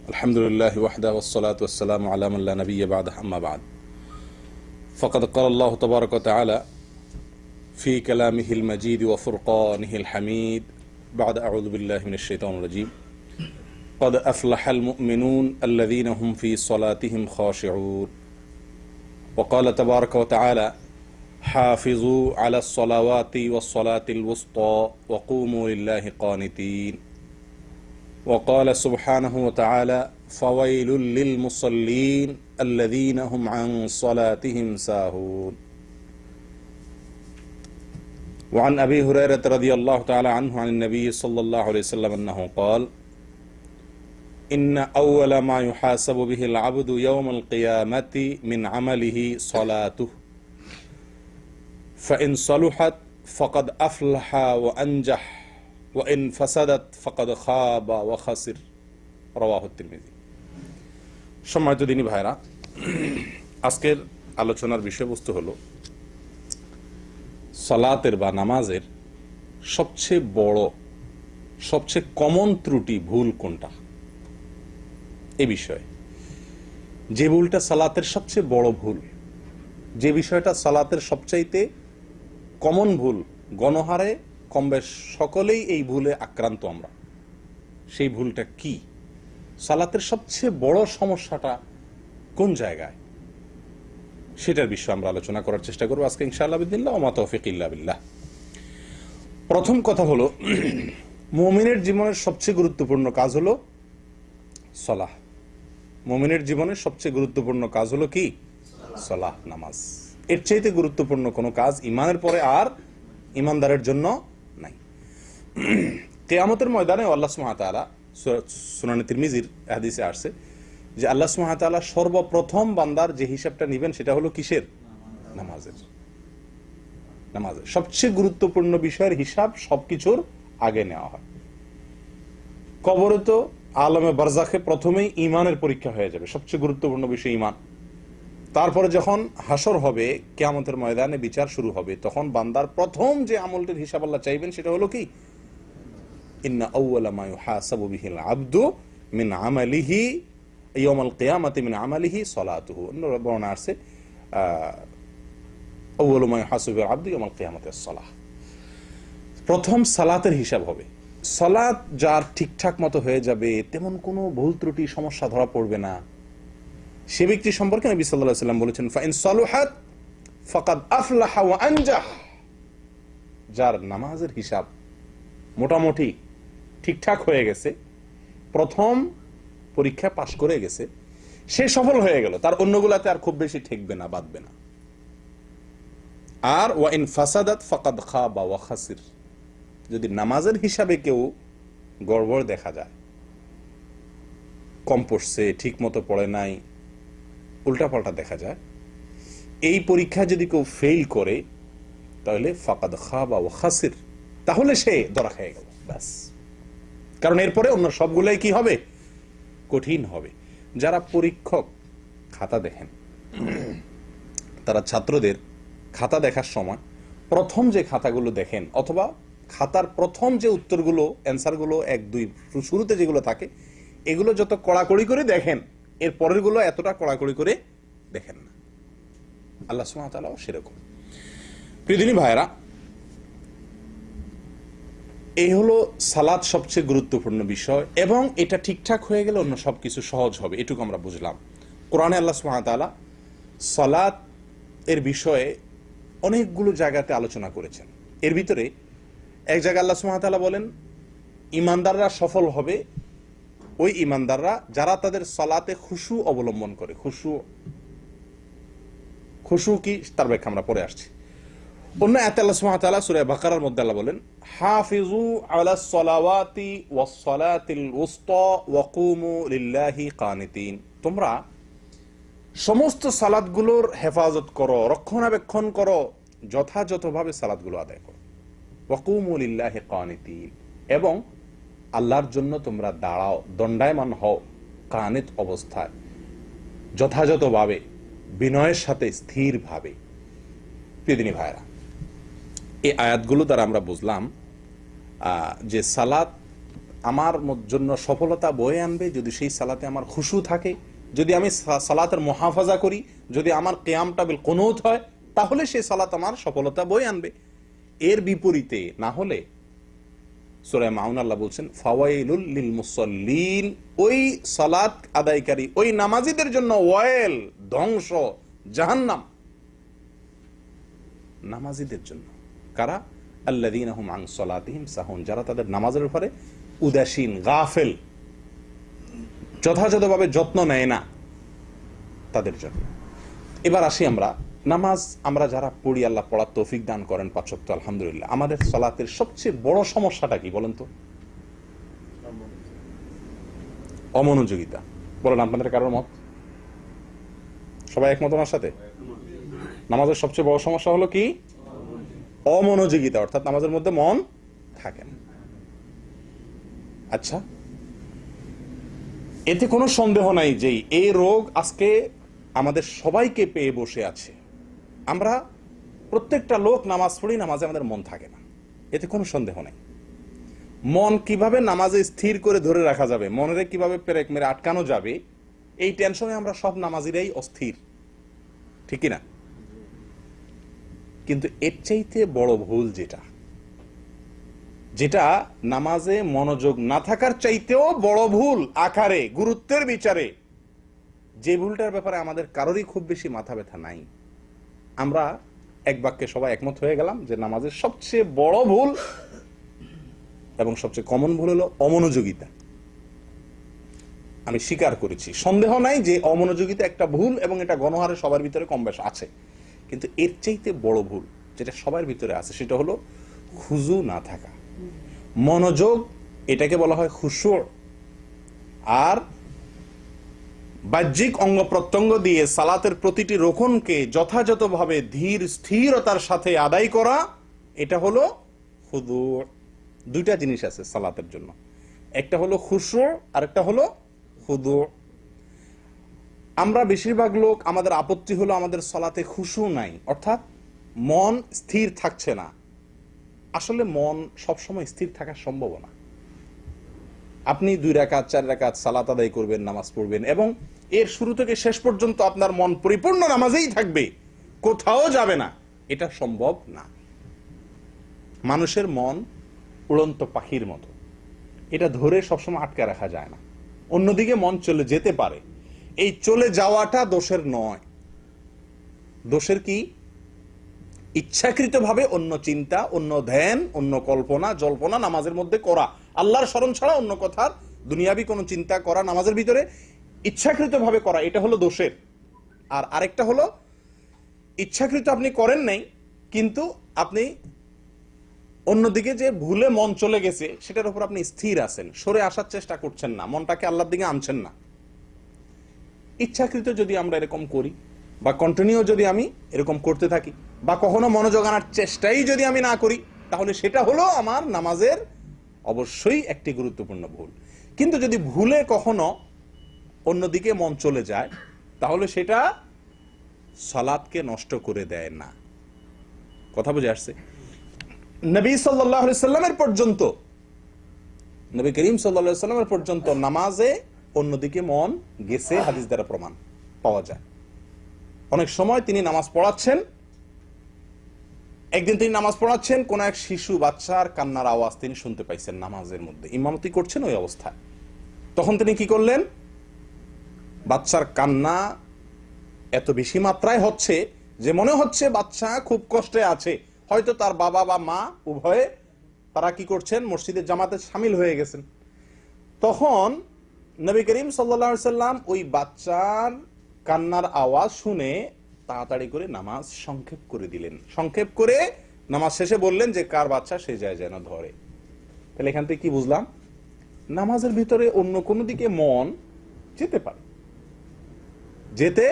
الحمد لله وحده والصلاة والسلام على من لا نبي بعده أما بعد فقد قال الله تبارك وتعالى في كلامه المجيد وفرقانه الحميد بعد أعوذ بالله من الشيطان الرجيم قد أفلح المؤمنون الذين هم في صلاتهم خاشعون وقال تبارك وتعالى حافظوا على الصلوات والصلاة الوسطى وقوموا لله قانتين وقال سبحانه وتعالى فويل للمصلين الذين هم عن صلاتهم ساهون وعن أبي هريرة رضي الله تعالى عنه عن النبي صلى الله عليه وسلم أنه قال إن أول ما يحاسب به العبد يوم القيامة من عمله صلاته فإن صلحت فقد أفلح وأنجح وإن فسدت فقد خاب وخسر رواه الترمذي। সম্মানিত দিনী ভাইরা, আজকের আলোচনার বিষয়বস্তু হলো সালাতের বা নামাজের সবচেয়ে বড়, সবচেয়ে কমন ত্রুটি ভুল কোনটা, এই বিষয়ে। যে ভুলটা সালাতের সবচেয়ে বড় ভুল, যে বিষয়টা সালাতের সবচাইতে কমন ভুল, গণহারে কমবেশ সকলেই এই ভুলে আক্রান্ত আমরা, সেই ভুলটা কি? সালাতের সবচেয়ে বড় সমস্যাটা কোন জায়গায়, সেটার বিষয়ে আমরা আলোচনা করার চেষ্টা করবো আজকে ইনশাআল্লাহ বিদিল্লাহ ওয়া মা তৌফিক ইল্লা বিল্লাহ। প্রথম কথা হলো, মুমিনের জীবনের সবচেয়ে গুরুত্বপূর্ণ কাজ হলো সালাহ। মুমিনের জীবনের সবচেয়ে গুরুত্বপূর্ণ কাজ হলো কি? সালাহ, নামাজ। এর চাইতে গুরুত্বপূর্ণ কোনো কাজ ইমানের পরে আর ইমানদারের জন্য নাই। কিয়ামতের ময়দানে আল্লাহ সুবহানাহু ওয়া তাআলা, সুনানে তিরমিজির হাদিসে আসছে যে আল্লাহ সুবহানাহু ওয়া তাআলা সর্বপ্রথম বান্দার যে হিসাবটা নেবেন সেটা হলো কিসের? নামাজের। নামাজের সবচেয়ে গুরুত্বপূর্ণ বিষয়ের হিসাব সবকিছুর আগে নেওয়া হয়। কবরে তো আলমে বারজাখে প্রথমেই ইমানের পরীক্ষা হয়ে যাবে, সবচেয়ে গুরুত্বপূর্ণ বিষয় ইমান। তারপরে যখন হাসর হবে, কিয়ামতের ময়দানে বিচার শুরু হবে, তখন বান্দার প্রথম যে আমলটির হিসাব আল্লাহ চাইবেন সেটা হলো কি? ইন্না আউওয়ালা মা ইউহাসাবু বিহিল আবদু মিন আমালিহি ইয়াউমাল কিয়ামাতি মিন আমালিহি সালাতুহু। অন্য বর্ণনা আছে আউওয়ালু মা ইউহাসাবু বিল আবদু ইয়াউমাল কিয়ামাতি আস-সালাহ। প্রথম সালাতের হিসাব হবে। সালাত যার ঠিকঠাক মতো হয়ে যাবে, তেমন কোনো ভুল ত্রুটি সমস্যা ধরা পড়বে না, সে ব্যক্তি সম্পর্কে নবী সাল্লাল্লাহু আলাইহি ওয়াসাল্লাম বলেছেন ফাইন সালুহাত ফাকাদ আফলাহা ওয়া আনজাহ। যার নামাজের হিসাব মোটামুটি ঠিকঠাক হয়ে গেছে, প্রথম পরীক্ষা পাশ করে গেছে, সে সফল হয়ে গেল, তার অন্যগুলাতে আর খুব বেশি ঠেকবে না, বাঁধবে না। আর ওয়া ইন ফাসাদাত ফাকাদ খাবা ওয়া খাসির। যদি নামাজের হিসাবে কেউ গড়বড় দেখা যায়, কম পড়ছে, ঠিক মতো পড়ে নাই, উল্টাপাল্টা দেখা যায়, এই পরীক্ষা যদি কেউ ফেল করে, তাহলে ফাকাদ খাবা ওয়া খাসির, তাহলে সে ধরা খেয়ে গেল, ব্যাস। কারণ এরপরে অন্য সবগুলাই কি হবে? কঠিন হবে। যারা পরীক্ষক খাতা দেখেন, তারা ছাত্রদের খাতা দেখার সময় প্রথম যে খাতাগুলো দেখেন, অথবা খাতার প্রথম যে উত্তরগুলো, অ্যান্সারগুলো 1, 2 শুরুতে যেগুলো থাকে, এগুলো যত কড়াকড়ি করে দেখেন, এর পরের গুলো এতটা কড়াকড়ি করে দেখেন না। আল্লাহ সুবহানাহু ওয়া তাআলাও সেরকম। প্রিয় দিনী ভাইরা, এই হলো সালাত সবচেয়ে গুরুত্বপূর্ণ বিষয়, এবং এটা ঠিকঠাক হয়ে গেলে অন্য সবকিছু সহজ হবে, এটুকু আমরা বুঝলাম। কোরআনে আল্লাহ সুবহানাহু ওয়া তাআলা সালাত এর বিষয়ে অনেকগুলো জায়গাতে আলোচনা করেছেন। এর ভিতরে এক জায়গায় আল্লাহ সুবহানাহু ওয়া তাআলা বলেন, ইমানদাররা সফল হবে ওই ইমানদাররা যারা তাদের সালাতে খুশু অবলম্বন করে। খুশু কি, তার ব্যাখ্যা আমরা পরে আসছি। অন্য আয়াতে আল্লাহ সুবহানাহু ওয়া তাআলা সূরা বাকারার মধ্যে আল্লাহ বলেন হাফিজু আলাস সালাওয়াতি ওয়াস সালাতিল উসতা ওয়া কুমু লিল্লাহি কানিতিন। তোমরা সমস্ত সালাতগুলোর হেফাজত করো, রক্ষণাবেক্ষণ করো, যথাযথভাবে সালাতগুলো আদায় করো। ওয়া কুমু লিল্লাহি কানিতিন, এবং আল্লাহর জন্য তোমরা দাঁড়াও, দণ্ডায়মান হও, কানিত অবস্থায়, যথাযথভাবে, বিনয়ের সাথে, স্থিরভাবে। প্রিয় দিনী ভাইরা, এই আয়াতগুলো দ্বারা আমরা বুঝলাম যে সালাত আমার জন্য সফলতা বয়ে আনবে যদি সেই সালাতে আমার খুশু থাকে, যদি আমি সালাতের মুহাফাজা করি, যদি আমার কিয়ামটা বিল কুনুত হয়, তাহলে সেই সালাত আমার সফলতা বয়ে আনবে। এর বিপরীতে না হলে সূরা মাউন আল্লাহ বলছেন ফাওয়াইলুল লিল মুসাল্লিন, ওই সালাত আদায়কারী ওই নামাজীদের জন্য ওয়াইল, ধ্বংস, জাহান্নাম নামাজীদের জন্য। কারা? আল্লাযীনা হুম আন সালাতিহিম সাহুন, যারা তাদের নামাজের উপরে উদাসীন, গাফেল, যথাযথভাবে যত্ন নেয় না, তাদের জন্য। এবার আসি আমরা নামাজ আমরা যারা পড়ি, আল্লাহ পড়ার তৌফিক দান করেন 5 ওয়াক্ত আলহামদুলিল্লাহ। আমাদের সালাতের সবচেয়ে বড় সমস্যাটা কি বলেন তো? অমনোযোগিতা। বলেন আপনাদের কারোর মত? সবাই একমত আমার সাথে? নামাজের সবচেয়ে বড় সমস্যা হলো কি? অমনোযোগিতা, অর্থাৎ নামাজের মধ্যে মন থাকে না। আচ্ছা, এতে কোনো সন্দেহ নাই যে এই রোগ আজকে আমাদের সবাইকে পেয়ে বসে আছে। আমরা প্রত্যেকটা লোক নামাজ পড়ি, নামাজে আমাদের মন থাকে না, এতে কোনো সন্দেহ নেই। মন কিভাবে নামাজে স্থির করে ধরে রাখা যাবে, মনের কিভাবে পেরেক মেরে আটকানো যাবে, এই টেনশনে আমরা সব নামাজিরাই অস্থির, ঠিক না? কিন্তু এর চাইতে বড় ভুল যেটা নামাজে মনোযোগ না থাকার চাইতেও বড় ভুল আকারে, গুরুত্বের বিচারে, যে ভুলটার ব্যাপারে আমাদের কারোরই খুব বেশি মাথা ব্যথা নাই, আমরা এক বাক্যে সবাই একমত হয়ে গেলাম যে নামাজের সবচেয়ে বড় ভুল এবং সবচেয়ে কমন ভুল হলো অমনোযোগিতা। আমি স্বীকার করেছি, সন্দেহ নাই যে অমনোযোগিতা একটা ভুল এবং এটা গণহারে সবার ভিতরে কম বেশ আছে। কিন্তু এর চাইতে বড় ভুল যেটা সবার ভিতরে আছে সেটা হলো খুজু না থাকা, মনোযোগ, এটাকে বলা হয় খুশু। আর বাহ্যিক অঙ্গ প্রত্যঙ্গ দিয়ে সালাতের প্রতিটি রোকনকে যথাযথভাবে ধীর স্থিরতার সাথে আদায় করা, এটা হলো খুদু। দুইটা জিনিস আছে সালাতের জন্য, একটা হলো খুশু আর একটা হলো খুদু। আমরা বেশিরভাগ লোক, আমাদের আপত্তি হলো আমাদের সালাতে খুশু নাই, অর্থাৎ মন স্থির থাকছে না। আসলে মন সবসময় স্থির থাকা সম্ভব না। আপনি 2 রাকাত 4 রাকাত সালাত আদায় করবেন, নামাজ পড়বেন এবং এর শুরু থেকে শেষ পর্যন্ত আপনার মন পরিপূর্ণ নামাজেই থাকবে, কোথাও যাবে না, এটা সম্ভব না। মানুষের মন উড়ন্ত পাখির মতো, এটা ধরে সবসময় আটকে রাখা যায় না, অন্যদিকে মন চলে যেতে পারে। এই চলে যাওয়াটা দোষের নয়। দোষের কি? ইচ্ছাকৃতভাবে অন্য চিন্তা, অন্য ধ্যান, অন্য কল্পনা জল্পনা নামাজের মধ্যে করা, আল্লাহর স্মরণ ছাড়া অন্য কথার দুনিয়াবি কোনো চিন্তা করা নামাজের ভিতরে ইচ্ছাকৃতভাবে করা, এটা হলো দোষের। আর আরেকটা হলো ইচ্ছাকৃত আপনি করেন নাই, কিন্তু আপনি অন্যদিকে যে ভুলে মন চলে গেছে সেটার উপর আপনি স্থির আছেন, সরে আসার চেষ্টা করছেন না, মনটাকে আল্লাহর দিকে আনছেন না। ইচ্ছাকৃত যদি আমরা এরকম করি বা কন্টিনিউ যদি আমি এরকম করতে থাকি বা কখনো মনোযোগ আনার চেষ্টাই যদি আমি না করি, তাহলে সেটা হলো আমার নামাজের অবশ্যই একটি গুরুত্বপূর্ণ ভুল। কিন্তু যদি ভুলে কখনো অন্যদিকে মন চলে যায়, তাহলে সেটা সালাতকে নষ্ট করে দেয় না। কথা বুঝে আসছে? নবী সাল্লাল্লাহু আলাইহি সাল্লামের পর্যন্ত, নবী করিম সাল্লাল্লাহু আলাইহি সাল্লামের পর্যন্ত নামাজে অন্যদিকে মন গেছে, হাদিস দ্বারা প্রমাণ পাওয়া যায়। অনেক সময় তিনি নামাজ পড়াচ্ছেন, একদিন তিনি নামাজ পড়াচ্ছেন, কোন এক শিশু বাচ্চার কান্নার আওয়াজ তিনি শুনতে পাইছেন নামাজের মধ্যে, ইমামতি করছেন ওই অবস্থায়। তখন তিনি কি করলেন? বাচ্চার কান্না এত বেশি মাত্রায় হচ্ছে যে মনে হচ্ছে বাচ্চা খুব কষ্টে আছে, হয়তো তার বাবা বা মা উভয়ে তারা কি করছেন, মসজিদের জামাতে শামিল হয়ে গেছেন। তখন নবী করিম সাল্লাল্লাহু আলাইহি সাল্লাম ওই বাচ্চার কান্নার আওয়াজ শুনে তাড়াতাড়ি করে নামাজ সংক্ষেপ করে দিলেন। সংক্ষেপ করে নামাজ শেষে বললেন যে কার বাচ্চা সে যায় যেন ধরে। তাহলে এখান থেকে কি বুঝলাম? নামাজের ভিতরে অন্য কোনো দিকে মন যেতে পারে, যেতে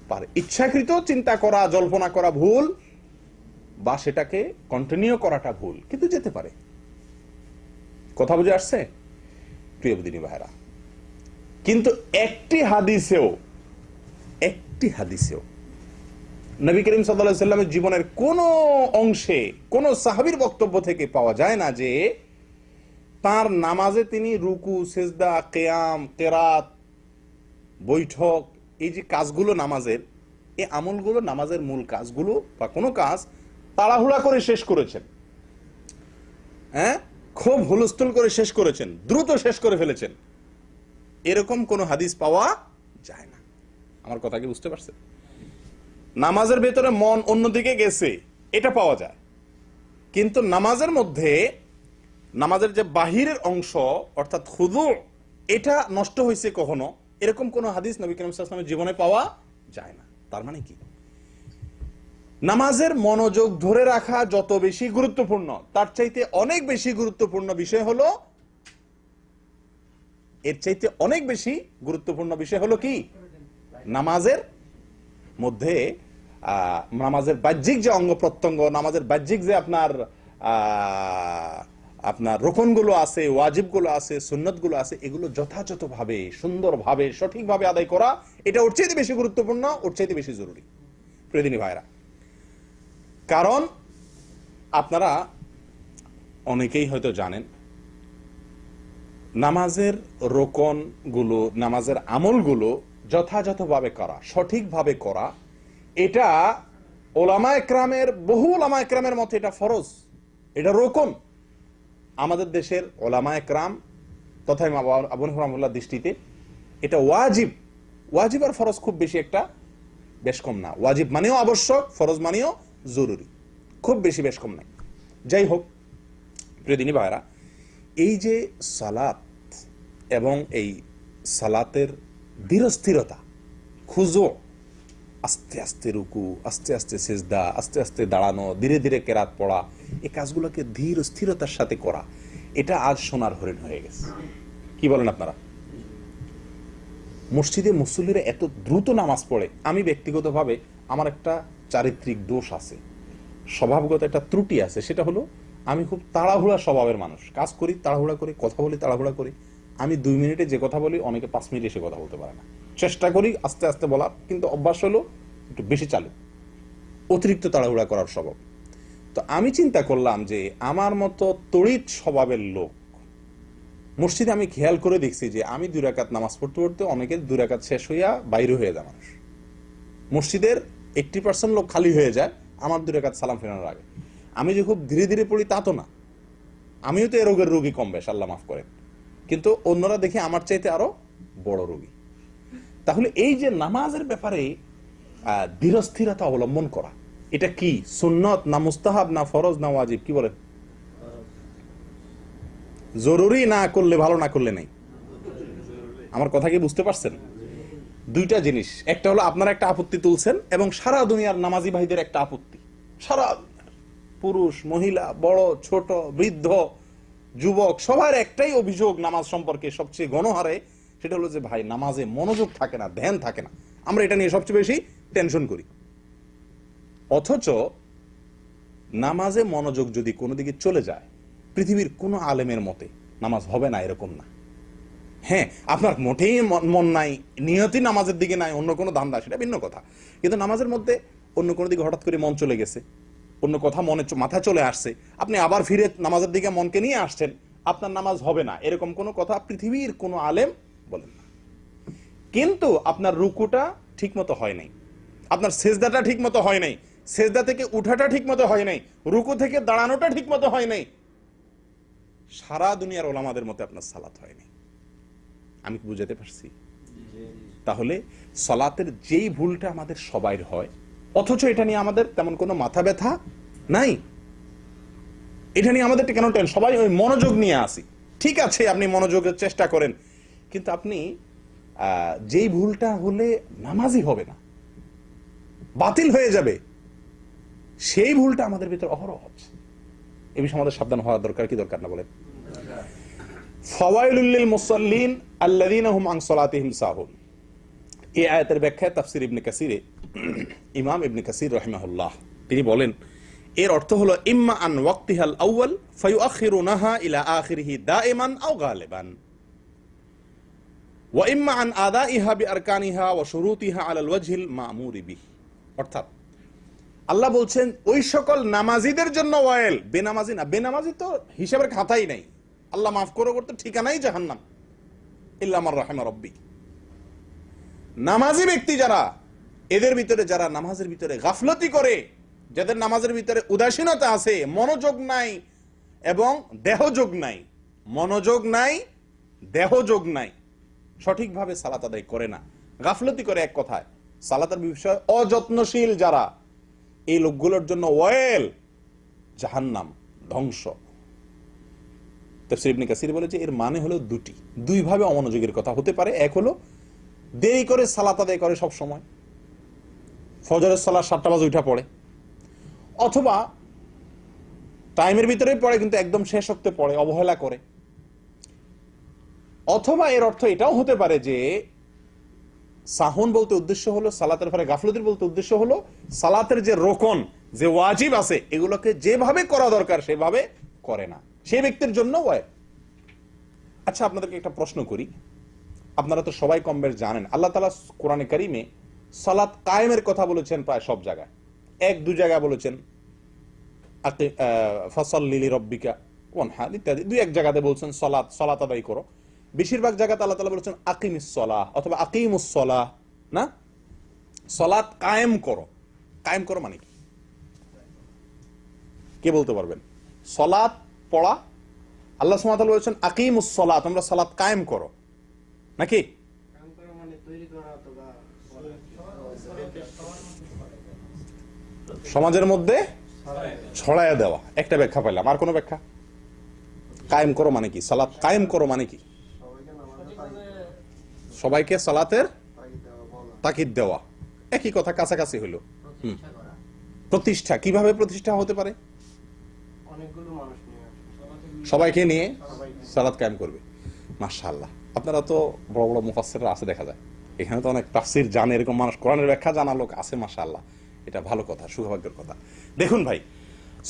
পারে। ইচ্ছাকৃত চিন্তা করা, জল্পনা করা ভুল, বা সেটাকে কন্টিনিউ করাটা ভুল, কিন্তু যেতে পারে। কথা বুঝে আসছে প্রিয় দিনী ভাইরা? কিন্তু একটি হাদিসেও নবী করিম সাল্লাল্লাহু আলাইহি সাল্লামের জীবনের কোন অংশে কোন সাহাবীর বক্তব্য থেকে পাওয়া যায় না যে তার নামাজে তিনি রুকু, সেজদা, কেয়াম, কেরাত, বৈঠক, এই যে কাজগুলো নামাজের, এই আমলগুলো নামাজের মূল কাজগুলো বা কোনো কাজ তাড়াহুড়া করে শেষ করেছেন, হ্যাঁ, খুব হুলস্থুল করে শেষ করেছেন, দ্রুত শেষ করে ফেলেছেন, এরকম কোনো হাদিস পাওয়া যায় না। আমার কথা কি বুঝতে পারছেন? নামাজের ভেতরে মন অন্যদিকে গেছে এটা পাওয়া যায়, কিন্তু নামাজের মধ্যে নামাজের যে বাহিরের অংশ অর্থাৎ খুদু, এটা নষ্ট হয়েছে কখনো, এরকম কোন হাদিস নবী করিম সাল্লাল্লাহু আলাইহি ওয়াসাল্লামের জীবনে পাওয়া যায় না। তার মানে কি? নামাজের মনোযোগ ধরে রাখা যত বেশি গুরুত্বপূর্ণ, তার চাইতে অনেক বেশি গুরুত্বপূর্ণ বিষয় হলো, এর চাইতে অনেক বেশি গুরুত্বপূর্ণ বিষয় হলো কি? নামাজের মধ্যে নামাজের বাহ্যিক যে অঙ্গ প্রত্যঙ্গ, নামাজের বাহ্যিক যে আপনার রোকনগুলো আছে, ওয়াজিবগুলো আছে, সুন্নতগুলো আছে, এগুলো যথাযথভাবে, সুন্দরভাবে, সঠিকভাবে আদায় করা, এটা ওর চাইতে বেশি গুরুত্বপূর্ণ, ওর চাইতে বেশি জরুরি। প্রিয়দিনী ভাইরা, কারণ আপনারা অনেকেই হয়তো জানেন নামাজের রোকনগুলো, নামাজের আমলগুলো যথাযথভাবে করা, সঠিকভাবে করা, এটা ওলামা একরামের, বহু ওলামা একরামের মতে এটা ফরজ, এটা রোকন। আমাদের দেশের ওলামা একরাম তথা ইমাম আবু হানিফা রাহিমাহুল্লাহর দৃষ্টিতে এটা ওয়াজিব। ওয়াজিব আর ফরজ খুব বেশি একটা বেশ কম না। ওয়াজিব মানেও আবশ্যক, ফরজ মানেও জরুরি, খুব বেশি বেশ কম নাই। যাই হোক প্রিয়দিনী ভাইরা, এই যে সালাত এবং এই সালাতের ধীরস্থিরতা, খুজু, আস্তে আস্তে রুকু, আস্তে আস্তে সেজদা, আস্তে আস্তে দাঁড়ানো, ধীরে ধীরে কেরাত পড়া, এই কাজগুলোকে ধীর স্থিরতার সাথে করা, এটা আজ সোনার হরিণ হয়ে গেছে। কি বলেন আপনারা? মসজিদে মুসল্লিরা এত দ্রুত নামাজ পড়ে। আমি ব্যক্তিগতভাবে আমার একটা চারিত্রিক দোষ আছে, স্বভাবগত একটা ত্রুটি আছে, সেটা হলো আমি খুব তাড়াহুড়া স্বভাবের মানুষ। কাজ করি তাড়াহুড়া করি, কথা বলি তাড়াহুড়া করি। আমি 2 মিনিটে যে কথা বলি অনেকে 5 মিনিটে সে কথা বলতে পারে না। চেষ্টা করি আস্তে আস্তে বলার, কিন্তু অভ্যাস হলো একটু বেশি চালু, অতিরিক্ত তাড়াহুড়া করার স্বভাব। তো আমি চিন্তা করলাম যে আমার মতো তড়িৎ স্বভাবের লোক মসজিদে আমি খেয়াল করে দেখছি যে আমি 2 রাকাত নামাজ পড়তে পড়তে অনেকের 2 রাকাত শেষ হইয়া বাইরে হয়ে যায় মানুষ। মসজিদের 80% লোক খালি হয়ে যায় আমার 2 রাকাত সালাম ফেরানোর আগে। আমি যে খুব ধীরে ধীরে পড়ি তা তো না, আমিও তো এ রোগের রোগী কম বেশ, আল্লাহ মাফ করেন, কিন্তু অন্যরা দেখি আমার চাইতে আরো বড় রোগী। তাহলে এই যে নামাজের ব্যাপারে ধীরস্থিরতা অবলম্বন করা, এটা কি সুন্নত না মুস্তাহাব না ফরজ না ওয়াজিব? কি বলেন? জরুরি না করলে ভালো, না করলে নেই? আমার কথা কি বুঝতে পারছেন? দুইটা জিনিস, একটা হলো আপনারা একটা আপত্তি তুলছেন এবং সারা দুনিয়ার নামাজি ভাইদের একটা আপত্তি, সারা পুরুষ মহিলা, বড় ছোট, বৃদ্ধ যুবক, সবার একটাই অভিযোগ নামাজ সম্পর্কে সবচেয়ে গণহারে, সেটা হলো যে ভাই নামাজে মনোযোগ থাকে না, ধ্যান থাকে না। আমরা এটা নিয়ে সবচেয়ে বেশি টেনশন করি। অথচ নামাজে মনোযোগ যদি কোনো দিকে চলে যায়, পৃথিবীর কোনো আলেমের মতে নামাজ হবে না এরকম না। হ্যাঁ, আপনার মোটেই মন নাই, নিয়তি নামাজের দিকে নাই, অন্য কোনো ধান্দা, সেটা ভিন্ন কথা। কিন্তু নামাজের মধ্যে অন্য কোনো দিকে হঠাৎ করে মন চলে গেছে, অন্য কথা মাথা চলে আসছে, আপনি আবার ফিরে নামাজের দিকে মনকে নিয়ে আসছেন, আপনার নামাজ হবে না এরকম কোনো কথা পৃথিবীর কোনো আলেম বলেন না। কিন্তু আপনার রুকুটা ঠিক মতো হয় নাই, আপনার সেজদাটা ঠিক মতো হয় নাই, সেজদা থেকে উঠাটা ঠিক মতো হয় নাই, রুকু থেকে দাঁড়ানোটা ঠিক মতো হয় নাই, সারা দুনিয়ার ওলামাদের মতে আপনার সালাত হয়নি। আমি কি বুঝাতে পারছি? তাহলে সালাতের যেই ভুলটা আমাদের সবাইর হয়, অথচ এটা নিয়ে আমাদের তেমন কোনো মাথা ব্যথা নাই, এটা নিয়ে আমাদের কেন টেনশন? সবাই ওই মনোযোগ নিয়ে আসি, ঠিক আছে আপনি মনোযোগের চেষ্টা করেন, কিন্তু আপনি যেই ভুলটা হলে নামাজই হবে না, বাতিল হয়ে যাবে, সেই ভুলটা আমাদের ভিতর অহরহ হচ্ছে। এ বিষয়ে আমাদের সাবধান হওয়া দরকার কি দরকার না বলেন? ফাওয়াইলুল লিল মুসাল্লিন আল্লাযীনা হুম আন সালাতিহিম সাহুন, এই আয়াতের ব্যাখ্যায় তাফসীর ইবনে কাসিরে ইমাম ইবনে কাসির রাহিমাহুল্লাহ তিনি বলেন, এর অর্থ হলো ইম্মা আন ওয়াক্তিহাল আউয়াল ফায়ুআখিরুনাহা ইলা আখিরিহি দাইমান আও গালিবান ওয়া ইম্মা আন আদাইহা বিআরকানিহা ওয়া শুরুতিহা আলাল ওয়াজহিল মা'মুরি বিহি। অর্থাৎ আল্লাহ বলছেন ওই সকল নামাজীদের জন্য ওয়াইল, বেনামাজি না। বেনামাজি তো হিসাবের খাতাই নাই, আল্লাহ মাফ করে করতে ঠিকানাই জাহান্নাম, ইল্লা মান রাহিমা রাব্বি। নামাজি ব্যক্তি যারা, এদের ভিতরে যারা নামাজের ভিতরে গাফলতি করে, যাদের নামাজের ভিতরে উদাসীনতা আছে, মনোযোগ নাই এবং দেহযোগ নাই, মনোযোগ নাই দেহযোগ নাই, সঠিকভাবে সালাত আদায় করে না, গাফলতি করে, এক কথায় সালাতের বিষয়ে অযত্নশীল যারা, এই লোকগুলোর জন্য ওয়েল, জাহান্নাম, ধ্বংস। তাফসীর ইবনে কাসির বলে যে এর মানে হলো দুই ভাবে অমনোযোগের কথা হতে পারে। এক হলো দেরি করে সালাত আদায় করে সব সময়, ফজরের সালাত 7টা বাজে উঠা পড়ে, অথবা টাইমের ভিতরেই পড়ে কিন্তু একদম শেষ হতে পড়ে, অবহেলা করে। অথবা এর অর্থ এটাও হতে পারে যে সাহুন বলতে উদ্দেশ্য হলো সালাতের পরে গাফলতির বলতে উদ্দেশ্য হলো সালাতের যে রোকন, যে ওয়াজিব আছে, এগুলোকে যেভাবে করা দরকার সেভাবে করে না, সেই ব্যক্তির জন্য ওয়াজিব। আচ্ছা, আপনাদেরকে একটা প্রশ্ন করি। আপনারা তো সবাই কম বেশ জানেন আল্লাহ তাআলা কোরআনে কারিমে সালাত কায়েমের কথা বলেছেন প্রায় সব জায়গায়। এক দু জায়গায় বলেছেন ফাসাল্লি লিরাব্বিকা ওয়ানহার ইত্যাদি, দুই এক জায়গাতে বলছেন সালাত আদায় করো। বেশিরভাগ জায়গাতে আল্লাহ তাআলা বলেছেন আকিমিস সালাহ অথবা আকিমুস সালাহ, না, সালাত কায়েম করো। কায়েম করো মানে কি, কে বলতে পারবেন? সালাত পড়া, আল্লাহ সুবহানাহু ওয়া তাআলা বলেছেন আকিমুস সালাহ, তোমরা সালাত কায়েম করো, নাকি? সমাজের মধ্যে ছড়ায়া দেওয়া, একটা ব্যাখ্যা পাইলাম। আর কোনো ব্যাখ্যা? কায়েম করো মানে কি? সালাত কায়েম করো মানে কি? সবাইকে সালাতের তাকিদ দেওয়া, একই কথা, কাছাকাছি হইল। প্রতিষ্ঠা, কিভাবে প্রতিষ্ঠা হতে পারে? সবাইকে নিয়ে সালাত কায়েম করবে। মাশাআল্লাহ, আপনারা তো বড় বড় মুফাসসিররা আছে দেখা যায়, এখানে তো অনেক তাফসীর জানে, এরকম মানুষ, কোরআনের ব্যাখ্যা জানা লোক আছে, মাশাআল্লাহ, এটা ভালো কথা, সৌভাগ্যের কথা। দেখুন ভাই,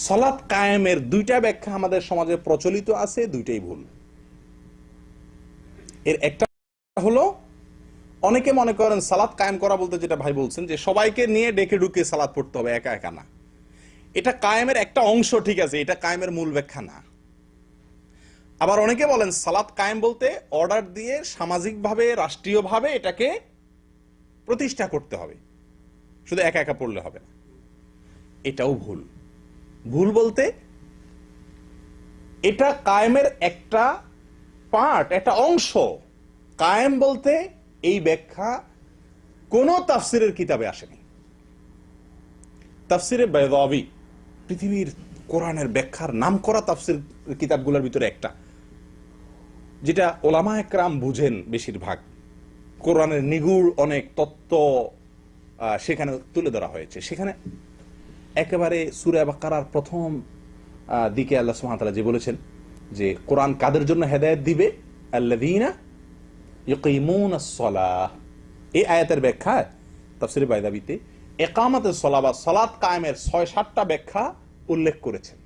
সালাত কায়েমের দুইটা ব্যাখ্যা আমাদের সমাজে প্রচলিত আছে, দুইটাই ভুল। এর একটা হলো, অনেকে মনে করেন সালাত কায়েম করা বলতে যেটা ভাই বলছেন যে সবাইকে নিয়ে ডেকে ডুকে সালাত পড়তে হবে, একা একা না। এটা কায়েমের একটা অংশ, ঠিক আছে, এটা কায়েমের মূল ব্যাখ্যা না। আবার অনেকে বলেন সালাত কায়েম বলতে অর্ডার দিয়ে সামাজিকভাবে, রাষ্ট্রীয়ভাবে এটাকে প্রতিষ্ঠা করতে হবে, শুধু একা একা পড়লে হবে না। এটাও ভুল। ভুল বলতে এটা কায়েমের একটা পার্ট, একটা অংশ। কায়েম বলতে এই ব্যাখ্যা কোন তাফসিরের কিতাবে আসেনি। তাফসিরে বাইদাবী পৃথিবীর কোরআনের ব্যাখ্যার নামকরা তাফসির কিতাবগুলোর ভিতরে একটা, যেটা ওলামা একরাম বুঝেন বেশিরভাগ, কোরআনের নিগুড় অনেক তত্ত্ব সেখানে তুলে ধরা হয়েছে। সেখানে একেবারে সূরা বাকারার প্রথম দিকে আল্লাহ সুবহানাহু ওয়া তাআলা যে বলেছেন যে কোরআন কাদের জন্য হেদায়েত দিবে, আল্লাযীনা ইয়ুকিমুনাস সালাহ, এই আয়াতের ব্যাখ্যায় তাফসীরে বাইদাবীতে ইকামাতুস সালাহ বা সালাত কায়েমের ৬-৭টা ব্যাখ্যা উল্লেখ করেছেন।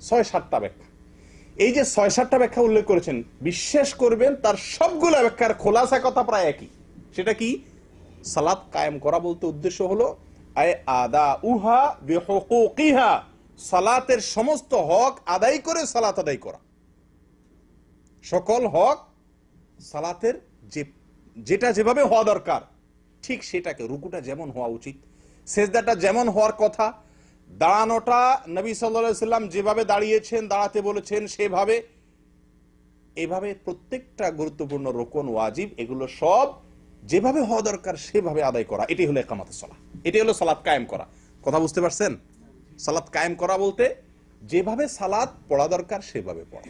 ৬-৭টা ব্যাখ্যা। এই যে ৬-৭টা ব্যাখ্যা উল্লেখ করেছেন, বিশ্বাস করবেন তার সবগুলো ব্যাখ্যার খোলাসা কথা প্রায় একই। সেটা কি? সালাত কায়েম করা বলতে উদ্দেশ্য হলো আয় আদা উহা বিহুকুকিহা, সালাতের সমস্ত হক আদায় করে সালাত আদায় করা। সকল হক সালাতের যেটা যেভাবে হওয়া দরকার ঠিক সেটাকে, রুকুটা যেমন হওয়া উচিত, সেজদাটা যেমন হওয়ার কথা, দাঁড়ানোটা নবী সাল্লাল্লাহু আলাইহি সাল্লাম যেভাবে দাঁড়িয়েছেন, দাঁড়াতে বলেছেন সেভাবে, এভাবে প্রত্যেকটা গুরুত্বপূর্ণ রুকন, ওয়াজিব, এগুলো সব যেভাবে হওয়া দরকার সেভাবে আদায় করা, এটাই হলো ইকামাতুস সালাহ, এটাই হলো সালাত কায়েম করা। কথা বুঝতে পারছেন? সালাত কায়েম করা বলতে যেভাবে সালাত পড়া দরকার সেভাবে পড়া।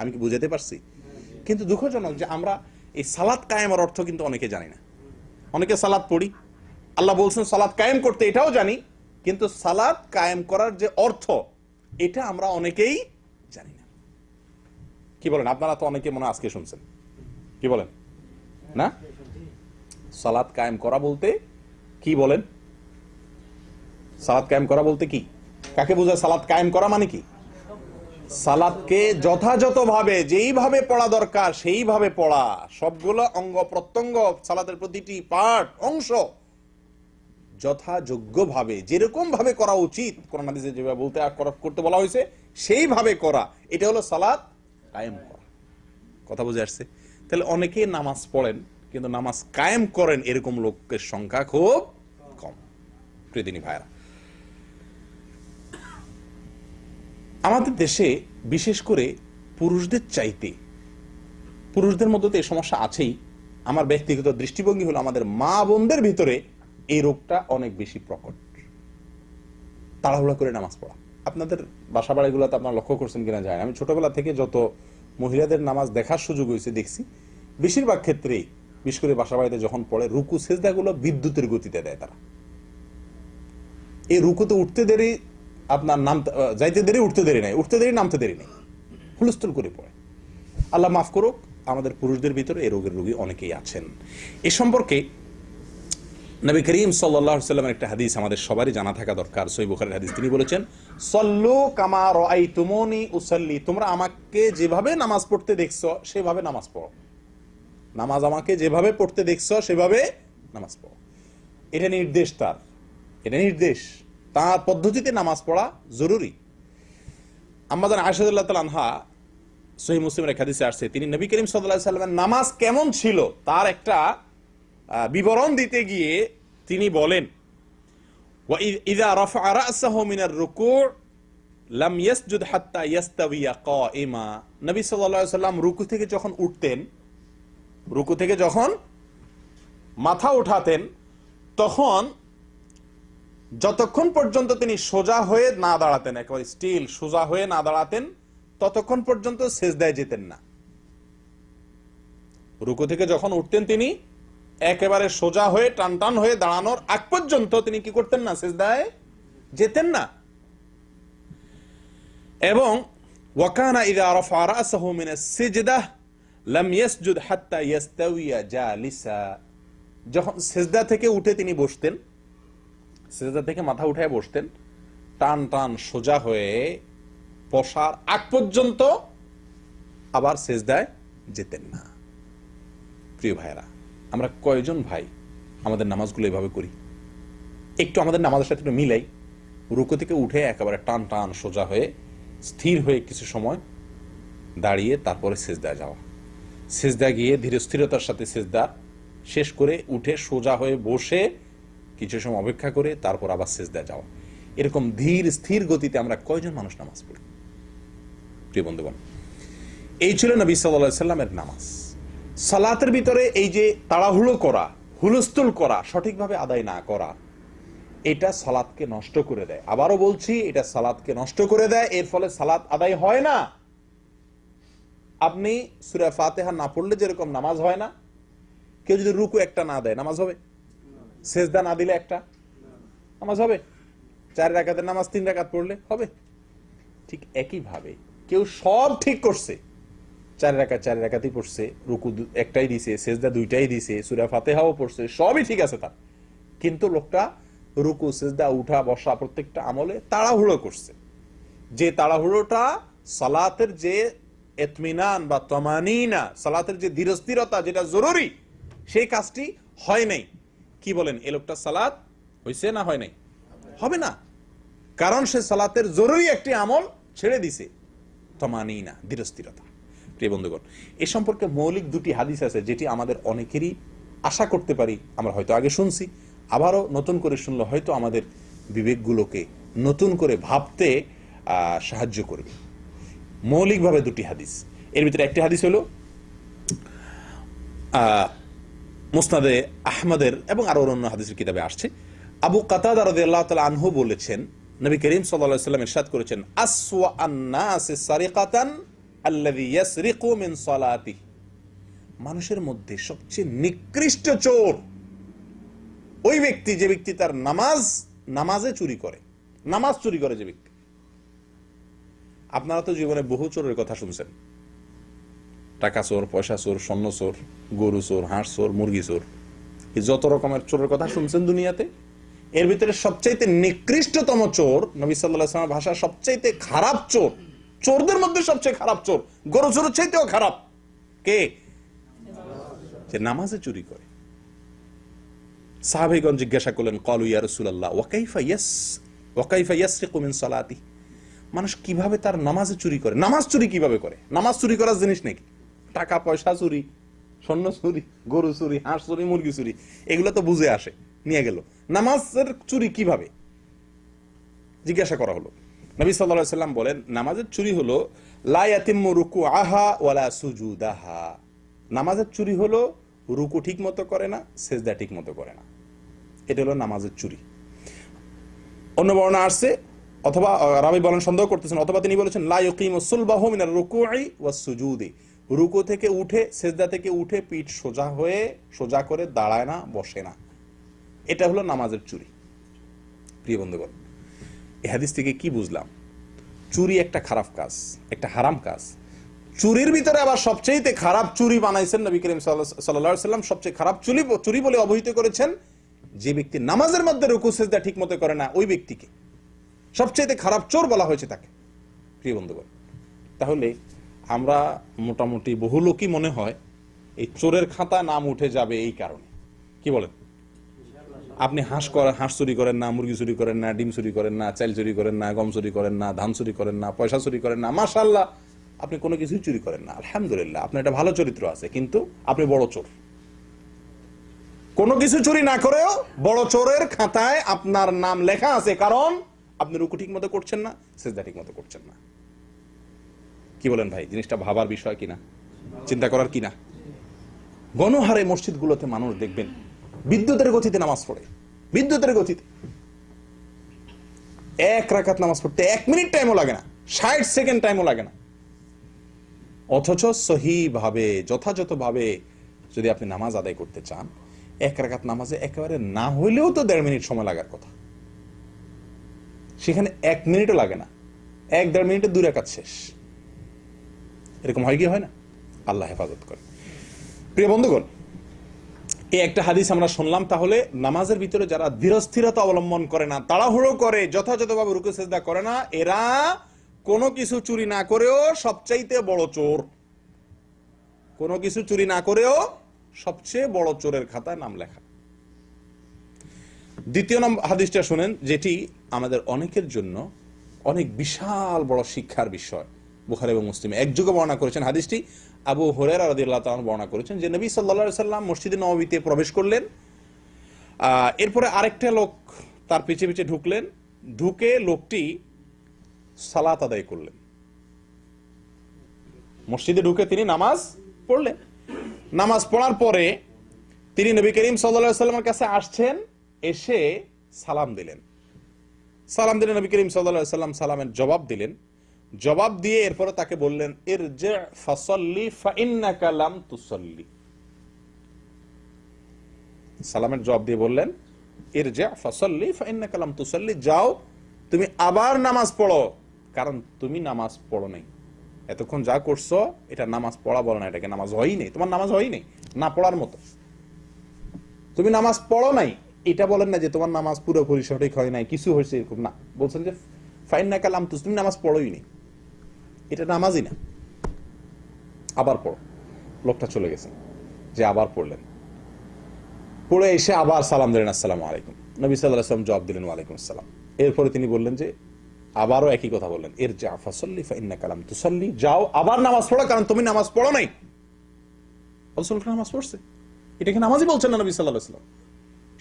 আমি কি বুঝাতে পারছি? কিন্তু দুঃখজনক যে আমরা এই সালাত কায়েমের অর্থ কিন্তু অনেকে জানি না। অনেকে সালাত পড়ি, আল্লাহ বলছেন সালাত কায়েম করতে, এটাও জানি, কিন্তু সালাত কায়েম করার যে অর্থ এটা আমরা অনেকেই জানি না। কি বলেন? আপনারা তো অনেকে মনে আজকে শুনছেন, কি বলেন না? সালাত কায়েম করা বলতে কি বলেন? সালাত কায়েম করা বলতে কি, কাকে বোঝায়? সালাত কায়েম করা মানে কি? সালাতকে যথাযথভাবে যেইভাবে পড়া দরকার সেইভাবে পড়া, সবগুলো অঙ্গ প্রত্যঙ্গ, সালাতের প্রতিটি পার্ট, অংশ যথাযোগ্যভাবে যেরকম ভাবে করা উচিত, কোরআন হাদিসে যেভাবে বলতে করতে বলা হয়েছে সেইভাবে করা, এটা হলো সালাত কায়েম করা। কথা বুঝে আসছে? তাহলে অনেকেই নামাজ পড়েন কিন্তু নামাজ কায়েম করেন এরকম লোকের সংখ্যা খুব কম। প্রিয়দিনী ভাইরা, আমাদের দেশে বিশেষ করে পুরুষদের চাইতে, পুরুষদের মধ্যে তো এই সমস্যা আছেই, আমার ব্যক্তিগত দৃষ্টিভঙ্গি হলো আমাদের মা বোনদের ভিতরে এই রোগটা অনেক বেশি প্রকট। তাড়াহুড়া করে নামাজ পড়া। আপনাদের বাসা বাড়িগুলোতে আপনারা লক্ষ্য করছেন কিনা যায়, আমি ছোটবেলা থেকে যত মহিলাদের নামাজ দেখার সুযোগ হয়েছে দেখছি, বেশিরভাগ ক্ষেত্রেই বিশেষ করে বাসা বাড়িতে যখন পড়ে রুকু সেজদাগুলো বিদ্যুতের গতিতে দেয় তারা। এই রুকুতে উঠতে দেরি, আপনার নামতে যাইতে দেরি, উঠতে দেরি নাই, উঠতে দেরি নামতে দেরি নেই, হুলস্থুল করে পড়ে। আল্লাহ মাফ করুক, আমাদের পুরুষদের ভিতরে এই রোগের রোগী অনেকেই আছেন। এ সম্পর্কে নবী করিম সাল্লাল্লাহু আলাইহি ওয়াসাল্লামের একটা হাদিস আমাদের সবারই জানা থাকা দরকার, সহিহ বুখারীর হাদিস। তিনি বলেছেন, সল্লু কামা রাআইতুমুনি উসাল্লি, তোমরা আমাকে যেভাবে নামাজ পড়তে দেখছো সেভাবে নামাজ পড়ো। নামাজ আমাকে যেভাবে পড়তে দেখছো সেভাবে নামাজ পড়ো। এটা নির্দেশ তার, এটা নির্দেশ, তার পদ্ধতিতে নামাজ পড়া জরুরি। আম্মা জান আয়েশা রাদিয়াল্লাহু তাআলা আনহা, সহিহ মুসলিমের এক হাদিসে আসছে, তিনি নবী করিম সাল্লাল্লাহু আলাইহি ওয়াসাল্লামের নামাজ কেমন ছিল তার একটা বিবরণ দিতে গিয়ে তিনি বলেন, ওয়া ইযা রাফা রা'সাহু মিনার রুকু' লাম ইয়াসজুদ হাত্তা ইয়াস্তাবিয়া কাইমা। নবী সাল্লাল্লাহু আলাইহি ওয়াসাল্লাম রুকু থেকে যখন উঠতেন, রুকু থেকে যখন মাথা উঠাতেন, তখন যতক্ষণ পর্যন্ত তিনি সোজা হয়ে না দাঁড়াতেন, একেবারে স্টিল সোজা হয়ে না দাঁড়াতেন, ততক্ষণ পর্যন্ত সেজদায় যেতেন না। রুকু থেকে যখন উঠতেন তিনি একেবারে সোজা হয়ে টান টান হয়ে দাঁড়ানোর আগ পর্যন্ত তিনি কি করতেন না? সেজদায় যেতেন না। এবং ওয়াকানা ইযা রাফা রা'সাহু মিনাস সিজদাহ লাম ইয়াসজুদ হাত্তা ইয়াস্তাওয়িয়া জালিসা। যখন সেজদা থেকে উঠে তিনি বসতেন, সেজদা থেকে মাথা উঠায় বসতেন, টান টান সোজা হয়ে বসার আগ পর্যন্ত আবার সেজদায় যেতেন না। প্রিয় ভাইরা, আমরা কয়জন ভাই আমাদের নামাজগুলো এভাবে করি? একটু আমাদের নামাজের সাথে একটু মিলাই। রুকু থেকে উঠে একেবারে টান টান সোজা হয়ে স্থির হয়ে কিছু সময় দাঁড়িয়ে তারপরে সেজদায় যাওয়া, সেজদা গিয়ে ধীরে স্থিরতার সাথে সেজদা শেষ করে উঠে সোজা হয়ে বসে কিছু সময় অপেক্ষা করে তারপর আবার সেজদায় যাওয়া। এরকম ধীর স্থির গতিতে আমরা কয়জন মানুষ নামাজ পড়ি? প্রিয় বন্ধুগণ, এই ছিল নবী সাল্লাল্লাহু আলাইহি ওয়াসাল্লামের নামাজ। সালাতের ভিতরে এই যে তাড়াহুড়ো করা, হুলস্থুল করা, সঠিকভাবে আদায় না করা, এটা সালাতকে নষ্ট করে দেয়। আবারও বলছি, এটা সালাতকে নষ্ট করে দেয়, এর ফলে সালাত আদায় হয় না। আপনি সূরা ফাতিহা না পড়লে যেরকম নামাজ হয় না, কেউ যদি রুকু একটা না দেয় নামাজ হবে? সেজদা না দিলে একটা নামাজ হবে? 4 রাকাতের নামাজ 3 রাকাত পড়লে হবে? ঠিক একইভাবে কেউ সব ঠিক করছে, 4 রাকাতই পড়ছে, রুকু একটাই দিছে, সেজদা 2টাই দিছে, সূরা ফাতিহাও পড়ছে, সবই ঠিক আছে তার, কিন্তু লোকটা রুকু সেজদা উঠা বসা প্রত্যেকটা আমলে তাড়াহুড়ো করছে। যে তাড়াহুড়োটা সালাতের যে ইতমিনান বা তামানিনা, সালাতের যে ধীরস্থিরতা যেটা জরুরি, সেই কাজটি হয় নাই। কি বলেন, এই লোকটা সালাত হইছে না হয় নাই? হবে না, কারণ সে সালাতের জরুরি একটি আমল ছেড়ে দিছে, তামানিনা, ধীরস্থিরতা। প্রিয় বন্ধুগণ, এ সম্পর্কে মৌলিক 2টি হাদিস আছে যেটি আমাদের অনেকেরই আশা করতে পারি আমরা হয়তো আগে শুনছি, আবারও নতুন করে শুনলে হয়তো আমাদের বিবেকগুলোকে নতুন করে ভাবতে সাহায্য করবে। মৌলিকভাবে 2টি হাদিস, এর ভিতরে একটি হাদিস হলো মুসনাদে আহমদের এবং আরো অন্য হাদিসের কিতাবে আসছে। আবু কাতাদা রাদিয়াল্লাহু তাআলা আনহু বলেছেন, নবী করিম সাল্লাল্লাহু আলাইহি ওয়াসাল্লাম ইরশাদ করেছেন, আসওয়া আন-নাসি সারিকাতান আল্লাযী ইয়াসরিকু মিন সালাতিহি। মানুষের মধ্যে সবচেয়ে নিকৃষ্ট চোর ওই ব্যক্তি যে ব্যক্তি তার নামাজে চুরি করে, নামাজ চুরি করে যে ব্যক্তি। আপনারা তো জীবনে বহু চোরের কথা শুনছেন, টাকা চোর, পয়সা চোর, স্বর্ণ চোর, গরু চোর, হাঁস চোর, মুরগি চোর, এই যত রকমের চোরের কথা শুনছেন দুনিয়াতে, এর ভিতরে সবচাইতে নিকৃষ্টতম চোর, নবী সাল্লাল্লাহু আলাইহি ওয়াসাল্লামের ভাষা সবচাইতে খারাপ চোর, চোরদের মধ্যে সবচেয়ে খারাপ চোর, গরু চোরের চাইতেও খারাপ কে? যে নামাজে চুরি করে। সাহাবীগণ জিজ্ঞাসা করলেন, ক্বালু ইয়া রাসূলুল্লাহ ওয়া কাইফা ইয়াসরিকু মিন সালাতিহি, মানুষ কিভাবে তার নামাজে চুরি করে, নামাজ চুরি কিভাবে করে, নামাজ চুরি করার জিনিস নাকি? টাকা পয়সা চুরি, স্বর্ণ চুরি, গরু চুরি, হাঁস চুরি, মুরগি চুরি, এগুলো তো বুঝে আসে, নিয়ে গেল। নামাজের চুরি কিভাবে জিজ্ঞাসা করা হলো। নবী সাল্লাল্লাহু আলাইহি ওয়াসাল্লাম বলেন, নামাজের চুরি হলো লা ইয়াতিম্মু রুকুআহা ওয়ালা সুজুদাহা। নামাজের চুরি হলো রুকু ঠিক মতো করে না, সেজদা ঠিক মতো করে না, এটা হলো নামাজের চুরি। অন্য বর্ণনা আসছে, অথবা রাবী বলেন সন্দেহ করতেছেন, অথবা তিনি বলেছেন লা ইউকিমু সুলবাহু মিনার রুকুই ওয়াস সুজুদি। রুকু থেকে উঠে, সেজদা থেকে উঠে পিঠ সোজা করে দাঁড়ায় না, বসে না, এটা হলো নামাজের চুরি। প্রিয় বন্ধুগণ, এই হাদিস থেকে কি বুঝলাম? চুরি একটা খারাপ কাজ, একটা হারাম কাজ। চুরির ভিতরে আবার সবচেয়ে খারাপ চুরি বানাইছেন নবী করিম সাল্লাল্লাহু আলাইহি ওয়াসাল্লাম। সবচেয়ে খারাপ চুরি বলে অভিহিত করেছেন যে ব্যক্তি নামাজের মধ্যে রুকু সেজদা ঠিক মতো করে না, ওই ব্যক্তিকে সবচেয়ে খারাপ চোর বলা হয়েছে তাকে। প্রিয় বন্ধুগণ, তাহলে আমরা মোটামুটি বহু লোকই মনে হয় এই চোরের খাতা নাম উঠে যাবে এই কারণে। কি বলেন? আপনি হাঁস চুরি করেন না, মুরগি চুরি করেন না, ডিম চুরি করেন না, চাল চুরি করেন না, গম চুরি করেন না, ধান চুরি করেন না, পয়সা চুরি করেন না, মাশাআল্লাহ আপনি কোনো কিছুই চুরি করেন না, আলহামদুলিল্লাহ আপনার একটা ভালো চরিত্র আছে, কিন্তু আপনি বড় চোর। কোনো কিছু চুরি না করেও বড় চোরের খাতায় আপনার নাম লেখা আছে, কারণ আপনি রুকু ঠিক মতো করছেন না, সেজদা ঠিক মতো করছেন না। কি বলেন ভাই? জিনিসটা ভাবার বিষয় কিনা, চিন্তা করার কিনা? গণহারে মসজিদগুলোতে মানুষ দেখবেন বিদ্যুতের গতিতে নামাজ পড়ে, বিদ্যুতের গতিতে। এক রাকাত নামাজ পড়তে 1 মিনিট টাইমও লাগে না, 60 সেকেন্ড টাইমও লাগে না। অথচ সহিভাবে, যথাযথভাবে যদি আপনি নামাজ আদায় করতে চান, 1 রাকাত নামাজে একেবারে না হইলেও তো 1.5 মিনিট সময় লাগার কথা, সেখানে 1 মিনিটও লাগে না, 1-1.5 মিনিটে 2 রাকাত শেষ। এরকম হয় কি হয় না? আল্লাহ হেফাজত করে। প্রিয় বন্ধুগণ, এই একটা হাদিস আমরা শুনলাম। তাহলে নামাজের ভিতরে যারা ধীরস্থিরতা অবলম্বন করে না, তাড়াহুড়ো করে, যথাযথভাবে রুকু সিজদা করে না, এরা কোনো কিছু চুরি না করেও সবচাইতে বড় চোর। কোনো কিছু চুরি না করেও সবচেয়ে বড় চোরের খাতায় নাম লেখা। দ্বিতীয় নম্বর হাদিসটা শুনেন, যেটি আমাদের অনেকের জন্য অনেক বিশাল বড় শিক্ষার বিষয়। বুখারী এবং মুসলিমে একযোগে বর্ণনা করেছেন হাদিসটি। আবু হুরায়রা রাদিয়াল্লাহু তাআলা বর্ণনা করেছেন যে নবী সাল্লাল্লাহু আলাইহি সাল্লাম মসজিদে নববীতে প্রবেশ করলেন, এরপরে আরেকটা লোক তার পিছে পিছে ঢুকলেন, ঢুকে লোকটি সালাত আদায় করলেন। মসজিদে ঢুকে তিনি নামাজ পড়লেন। নামাজ পড়ার পরে তিনি নবী করিম সাল্লাল্লাহু আলাইহি সাল্লামের কাছে আসছেন, এসে সালাম দিলেন। নবী করিম সাল্লাল্লাহু আলাইহি সাল্লাম সালামের জবাব দিলেন। জবাব দিয়ে এরপরে তাকে বললেন, ইরজি ফাসাল্লি ফাইন্নাকা লাম তুসাল্লি। সালামের জবাব দিয়ে বললেন, ইরজি ফাসাল্লি ফাইন্নাকা লাম তুসাল্লি, যাও তুমি আবার নামাজ পড়ো, কারণ তুমি নামাজ পড়ো নাই। এতক্ষণ যা করছো এটা নামাজ পড়া বলে না, এটাকে নামাজ হয়ই নেই, তোমার নামাজ হয়ই নেই, না পড়ার মতো। তুমি নামাজ পড়ো নাই এটা বলেন না যে তোমার নামাজ পুরোপুরি সঠিক হয় নাই, কিছু হয়েছে এরকম না। বলছেন যে ফাইন্নাকা লাম তুসাল্লি, তুমি নামাজ পড়োই নি, এটা নামাজই না, আবার পড়ো। লোকটা চলে গেছেন, যে আবার পড়লেন, পড়ে এসে আবার সালাম দিলেন, আসসালামু আলাইকুম। নবী সাল্লাল্লাহু আলাইহি ওয়াসাল্লাম জবাব দিলেন, ওয়ালাইকুম আসসালাম। এরপরে তিনি বললেন যে আবারও একই কথা বললেন, ইরজি ফাসাল্লি ফাইন্নাকা লাম তুসাল্লি, যাও আবার নামাজ পড়ো, কারণ তুমি নামাজ পড়ো নাই। রাসূল নামাজ পড়ছে, এটা কি নামাজই বলছেন না নবী সাল্লাল্লাহু আলাইহি ওয়াসাল্লাম?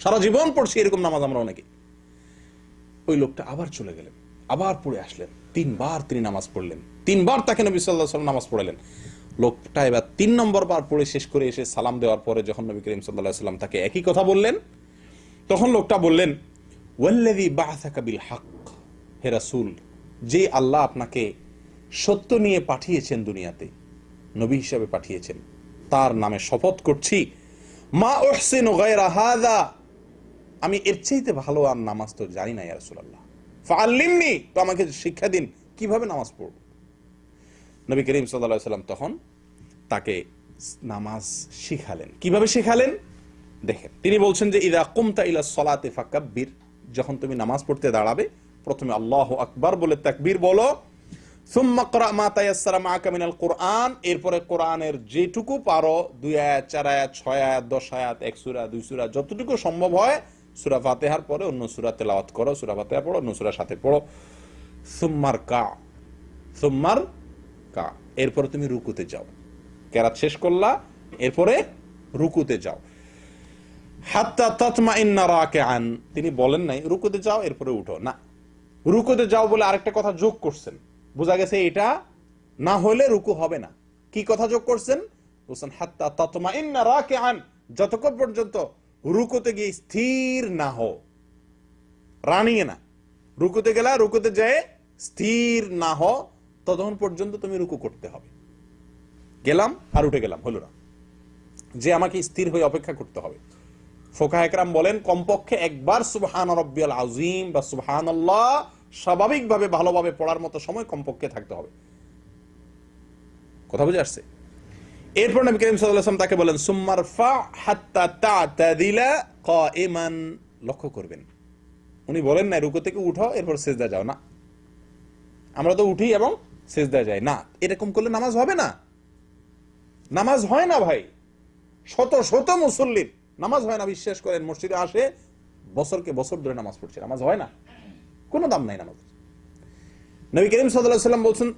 সারা জীবন পড়ছি এরকম নামাজ আমরা অনেকে। ওই লোকটা আবার চলে গেলেন, আবার পড়ে আসলেন, 3 বার তিনি নামাজ পড়লেন, 3 বার তাকে নবী সাল্লাল্লাহু আলাইহি ওয়াসাল্লাম নামাজ পড়ালেন। লোকটা এবার 3 নম্বর বার পড়ে শেষ করে এসে সালাম দেওয়ার পরে যখন নবী করিম সাল্লাল্লাহু আলাইহি ওয়াসাল্লাম তাকে একই কথা বললেন, তখন লোকটা বললেন, ওয়াল্লাযী বা'আসাকা বিল হক, হে রাসূল, যে আল্লাহ আপনাকে সত্য নিয়ে পাঠিয়েছেন, দুনিয়াতে নবী হিসেবে পাঠিয়েছেন, তার নামে শপথ করছি, মা উহসিনু গায়রা হাযা, আমি এর চাইতে ভালো আর নামাজ তো জানি না ইয়া রাসূলুল্লাহ, ফাআল্লিমনি, তো আমাকে শিক্ষা দিন কিভাবে নামাজ পড়ব। নবী করিম সাল্লাল্লাহু আলাইহি ওয়াসাল্লাম তখন তাকে নামাজ শিখালেন। কিভাবে শিখালেন দেখেন, তিনি বলছেন যে ইযা কুমতা ইলা সলাতি ফাকাব্বির, যখন তুমি নামাজ পড়তে দাঁড়াবে প্রথমে আল্লাহু আকবার বলে তাকবীর বলো, সুম্মা ক্রা মা তায়াসসারা মাআকা মিনাল কুরআন, এরপরে কোরআনের যেটুকু পারো, 2 আয়াত 4 আয়াত 6 আয়াত 10 আয়াত 1 সূরা 2 সূরা যতটুকু সম্ভব হয়, সূরা ফাতিহার পরে অন্য সূরা তেলাওয়াত করো, সূরা ফাতিহা পড়ো, অন্য সূরার সাথে পড়ো। সুম্মার কা, সুম্মার কা, এরপরে তুমি রুকুতে যাও। কেরাত শেষ করলা, এরপরে রুকুতে যাও। হাত্তা তাতমাইন্না রাকিআন, তিনি বলেন নাই রুকুতে যাও এরপরে উঠো, না, রুকুতে যাও বলে আরেকটা কথা যোগ করছেন। বোঝা গেছে এটা না হলে রুকু হবে না। কি কথা যোগ করছেন? বলছেন হাত্তা তাতমাইন্না রাকিআন, যতক্ষণ পর্যন্ত রুকুতে গিয়ে স্থির না হও, রানিয়ে না, রুকুতে গেলা, রুকুতে যায় স্থির না হও, ততক্ষণ পর্যন্ত তুমি রুকু করতে হবে। গেলাম আর উঠে গেলাম হলো না, যে আমাকে স্থির হয়ে অপেক্ষা করতে হবে। ফোকাহে কেরাম বলেন কমপক্ষে একবার সুবহান রাব্বিয়াল আযীম বা সুবহানাল্লাহ স্বাভাবিকভাবে ভালোভাবে পড়ার মতো সময় কমপক্ষে থাকতে হবে। কথা বুঝে আসছে? এরপর নবী করিম সাল্লাল্লাহু আলাইহি ওয়াসাল্লাম তাকে বলেন সুম্মারফা হাত্তা তা'তাদিলা কাইমান, লক্ষ্য করবেন উনি বলেন না রুকু থেকে উঠো এরপর সিজদা যাও, না, আমরা তো উঠি এবং সিজদা যাই না। এরকম করলে নামাজ হবে না, নামাজ হয় না ভাই। শত শত মুসল্লির নামাজ হয় না, বিশ্বাস করেন। মসজিদে আসে বছরকে বছর ধরে নামাজ পড়ছে, নামাজ হয় না, কোনো দাম নাই নামাজ। নবী করিম সাল্লাল্লাহু আলাইহি ওয়াসাল্লাম বলছেন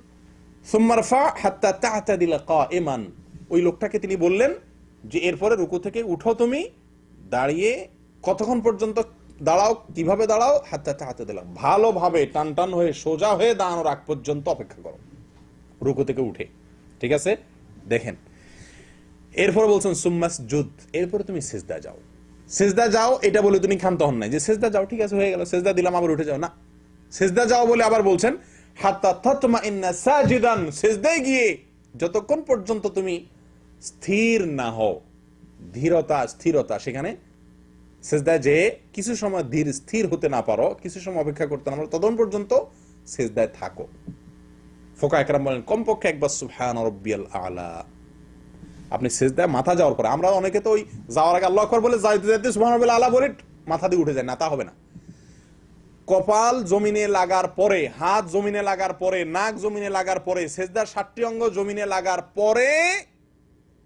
সুম্মারফা হাত্তা তা'তাদিলা কাইমান, ওই লোকটাকে তিনি বললেন যে এরপরে রুকু থেকে উঠো, তুমি দাঁড়িয়ে কতক্ষণ পর্যন্ত দাঁড়াও, কিভাবে দাঁড়াও? হাত্তা তা'তাদিলা, ভালোভাবে টান টান হয়ে সোজা হয়ে দাঁড়ানোর আগ পর্যন্ত অপেক্ষা করো রুকু থেকে উঠে। ঠিক আছে, দেখেন। এরপর বলছেন সুম্মাসজুদ, এরপরে তুমি সিজদা যাও। সিজদা যাও এটা বলে তুমি ক্ষান্ত হন নাই যে সিজদা যাও, ঠিক আছে হয়ে গেল, সিজদা দিলাম আবার উঠে যাও, না, সিজদা যাও বলে আবার বলছেন হাত্তা তাতমাইন্না সাজিদান, সিজদায় গিয়ে যতক্ষণ পর্যন্ত তুমি স্থির না হও, ধীরতা স্থিরতা, সেখানে সিজদায় যে কিছু সময় ধীর স্থির হতে না পারো, কিছু সময় অপেক্ষা করতে না পারো, ততক্ষণ পর্যন্ত সিজদায় থাকো। ফোকায়ে কেরাম বলেন কমপক্ষে একবার সুবহান রাব্বিয়াল আলা। আপনি সিজদায় মাথা যাওয়ার পরে, আমরা অনেকে তো ওই যাওয়ার আগে আল্লাহু আকবার বলে যাইতে যাইতে সুবহান রাব্বিয়াল আলা বলে মাথা দিয়ে উঠে যায়, না, তা হবে না। কপাল জমিনে লাগার পরে, হাত জমিনে লাগার পরে, নাক জমিনে লাগার পরে, সিজদার 7টি অঙ্গ জমিনে লাগার পরে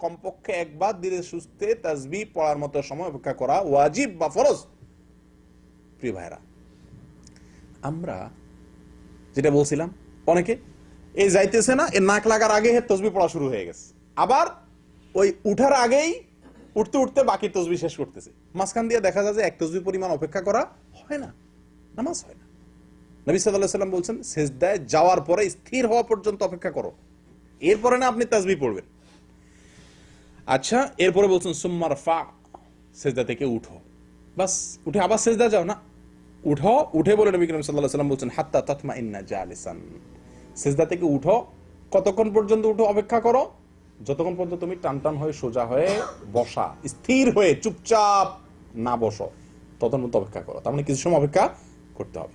কমপক্ষে একবার ধীরে সুস্থে তাসবিহ পড়ার মতো সময় অপেক্ষা করা ওয়াজিব বা ফরজ। প্রিয় ভাইরা, আমরা যেটা বলছিলাম, অনেকে এই যাইতেছে না, এর নাক লাগার আগে তাসবিহ পড়া শুরু হয়ে গেছে, আবার ওই উঠার আগেই উঠতে উঠতে বাকি তাসবিহ শেষ করতেছে। মাঝখান দিয়ে দেখা যায় যে এক তাসবিহ পরিমাণ অপেক্ষা করা হয় না, নামাজ হয় না। নবী সাল্লাল্লাহু আলাইহি ওয়াসাল্লাম বলছেন সিজদায় যাওয়ার পরে স্থির হওয়া পর্যন্ত অপেক্ষা করো, এরপরে না আপনি তাসবিহ পড়বেন। আচ্ছা, এরপরে বলছেন সুম্মারফা, সিজদা থেকে উঠো, বাস উঠে আবার সিজদা যাও, না, উঠো, উঠে বলে নবী করিম সাল্লাল্লাহু আলাইহি ওয়াসাল্লাম বলছেন হাত্তা তাতমাইন্না জালিসান, সিজদা থেকে উঠো, কতক্ষণ পর্যন্ত উঠো? অপেক্ষা করো যতক্ষণ পর্যন্ত তুমি টান টান হয়ে সোজা হয়ে বসা, স্থির হয়ে চুপচাপ না বসো, ততক্ষণ পর্যন্ত অপেক্ষা করো। তার মানে কিছু সময় অপেক্ষা করতে হবে।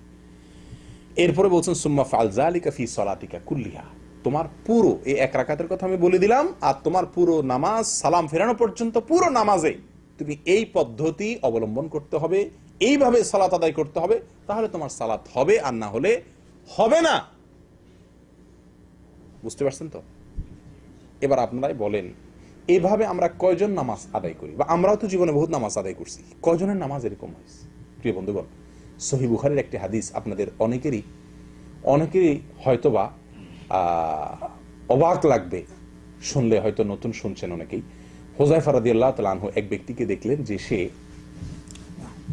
এরপরে বলছেন সুম্মা ফাল যালিকা ফি সলাতিকা কুল্লিহা, তোমার পুরো এই এক রাকাতের কথা আমি বলে দিলাম, আর তোমার পুরো নামাজ সালাম ফেরানো পর্যন্ত পুরো নামাজে তুমি এই পদ্ধতি অবলম্বন করতে হবে, এইভাবে সালাত আদায় করতে হবে, তাহলে তোমার সালাত হবে, আর না হলে হবে না। বুঝতে পারছেন তো? এবার আপনারাই বলেন, এভাবে আমরা কয়জন নামাজ আদায় করি? বা আমরাও তো জীবনে বহুত নামাজ আদায় করছি, কয়জনের নামাজ এরকম হয়েছে? প্রিয় বন্ধুগণ, সহিহ বুখারীর একটি হাদিস আপনাদের অনেকেরই হয়তোবা অবাক লাগবে শুনলে, হয়তো নতুন শুনছেন অনেকেই। হুযায়ফা রাদিয়াল্লাহু তাআলা আনহু এক ব্যক্তিকে দেখলেন যে সে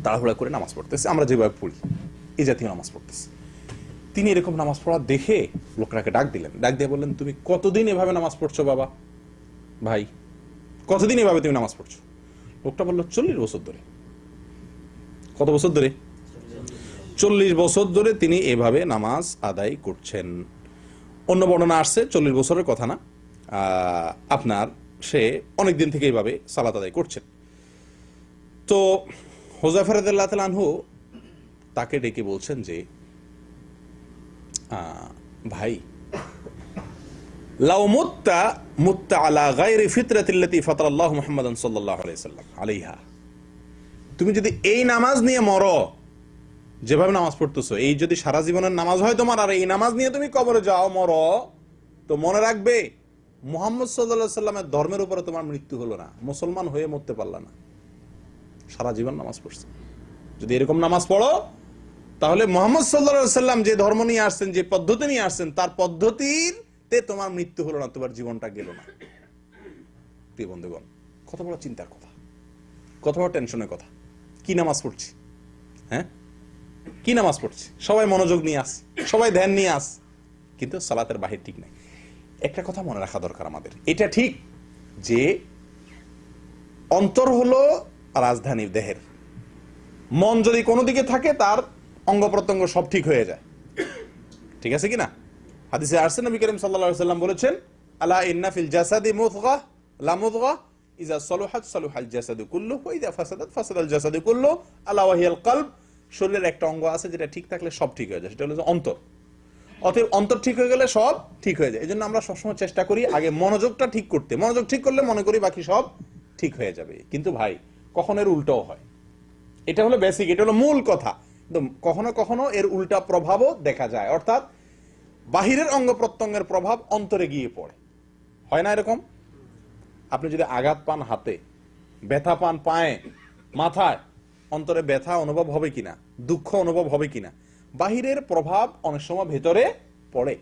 তাড়াহুড়া করে নামাজ পড়তেছে, আমরা যেভাবে পড়ি এই জাতীয় নামাজ পড়তেছে। তিনি এরকম নামাজ পড়া দেখে লোকটাকে ডাক দিলেন, ডাক দিয়ে বললেন তুমি কতদিন এভাবে নামাজ পড়ছো বাবা, ভাই কতদিন এভাবে তুমি নামাজ পড়ছো? লোকটা বলল 40 বছর ধরে। কত বছর ধরে? 40 বছর ধরে তিনি এভাবে নামাজ আদায় করছেন। অন্য বর্ণনা আসছে 40 বছরের কথা না, আপনার সে অনেকদিন থেকে এইভাবে সালাত আদায় করছেন। তো হুযায়ফা রাদিয়াল্লাহু তাআলা আনহু তাকে ডেকে বলছেন যে ভাই, লাউ মুত্তা আলা গায়রি ফিতরাতিল্লাতী ফাতারাল্লাহু মুহাম্মাদান সাল্লাল্লাহু আলাইহি ওয়াসাল্লাম আলাইহা, তুমি যদি এই নামাজ নিয়ে মরো, যেভাবে নামাজ পড়তেছো, এই যদি সারা জীবনের নামাজ হয় তোমার, আর এই নামাজ নিয়ে তুমি কবরে যাও, মরো, তো মনে রাখবে মুহাম্মদ সাল্লাল্লাহু আলাইহি ওয়াসাল্লামের ধর্মের উপরে তোমার মৃত্যু হলো না, মুসলমান হয়ে মরতে পারলা না, সারা জীবন নামাজ পড়ছো। যদি এরকম নামাজ পড়ো তাহলে মুহাম্মদ সাল্লাল্লাহু আলাইহি সাল্লাম যে ধর্ম নিয়ে আসছেন, যে পদ্ধতি নিয়ে আসছেন, তার পদ্ধতিতে তোমার মৃত্যু হলো না, তোমার জীবনটা গেল না। প্রিয় বন্ধুগণ, কত বড় চিন্তার কথা, কত বড় টেনশনের কথা। কি নামাজ পড়ছি, হ্যাঁ কি নামাজ পড়ছি, সবাই মনোযোগ নিয়ে আস, সবাই ধ্যান নিয়ে আস, কিন্তু সালাতের বাহির ঠিক নাই। একটা কথা মনে রাখা দরকার আমাদের, এটা ঠিক যে অন্তর হলো রাজধানী দেহের, মন যদি কোনো দিকে থাকে তার অঙ্গ প্রত্যঙ্গ সব ঠিক হয়ে যায়, ঠিক আছে কিনা? হাদিসে আসছে নবী করিম সাল্লাল্লাহু আলাইহি ওয়াসাল্লাম বলেছেন, আলা ইন্না ফিল জাসাদি মুদগাহ লা মুদগাহ ইযা সালুহাত সালুহাল জাসাদু কুল্লুহু ওয়া ইযা ফাসাদাত ফাসাদাল জাসাদু কুল্লুহু আলা ওয়া হিয়াল কলব। শরীরের একটা অঙ্গ আছে যেটা ঠিক থাকলে সব ঠিক হয়ে যায়, সেটা হলো অন্তর। অতএব অন্তর ঠিক হয়ে গেলে সব ঠিক হয়ে যায়। এজন্য আমরা সবসময় চেষ্টা করি আগে মনোযোগটা ঠিক করতে। মনোযোগ ঠিক করলে মনে করি বাকি সব ঠিক হয়ে যাবে। কিন্তু ভাই, কখনো এর উল্টাও হয়। এটা হলো বেসিক, এটা হলো মূল কথা। কিন্তু কখনো কখনো এর উল্টা প্রভাবও দেখা যায়, অর্থাৎ বাহিরের অঙ্গ প্রত্যঙ্গের প্রভাব অন্তরে গিয়ে পড়ে। হয় না এরকম? আপনি যদি আঘাত পান হাতে, ব্যথা পান পায়ে, মাথায়, অন্তরে ব্যথা অনুভব হবে কিনা, দুঃখ অনুভব হবে কিনা? বাহিরের প্রভাব অনেক সময় ভেতরে পড়ে।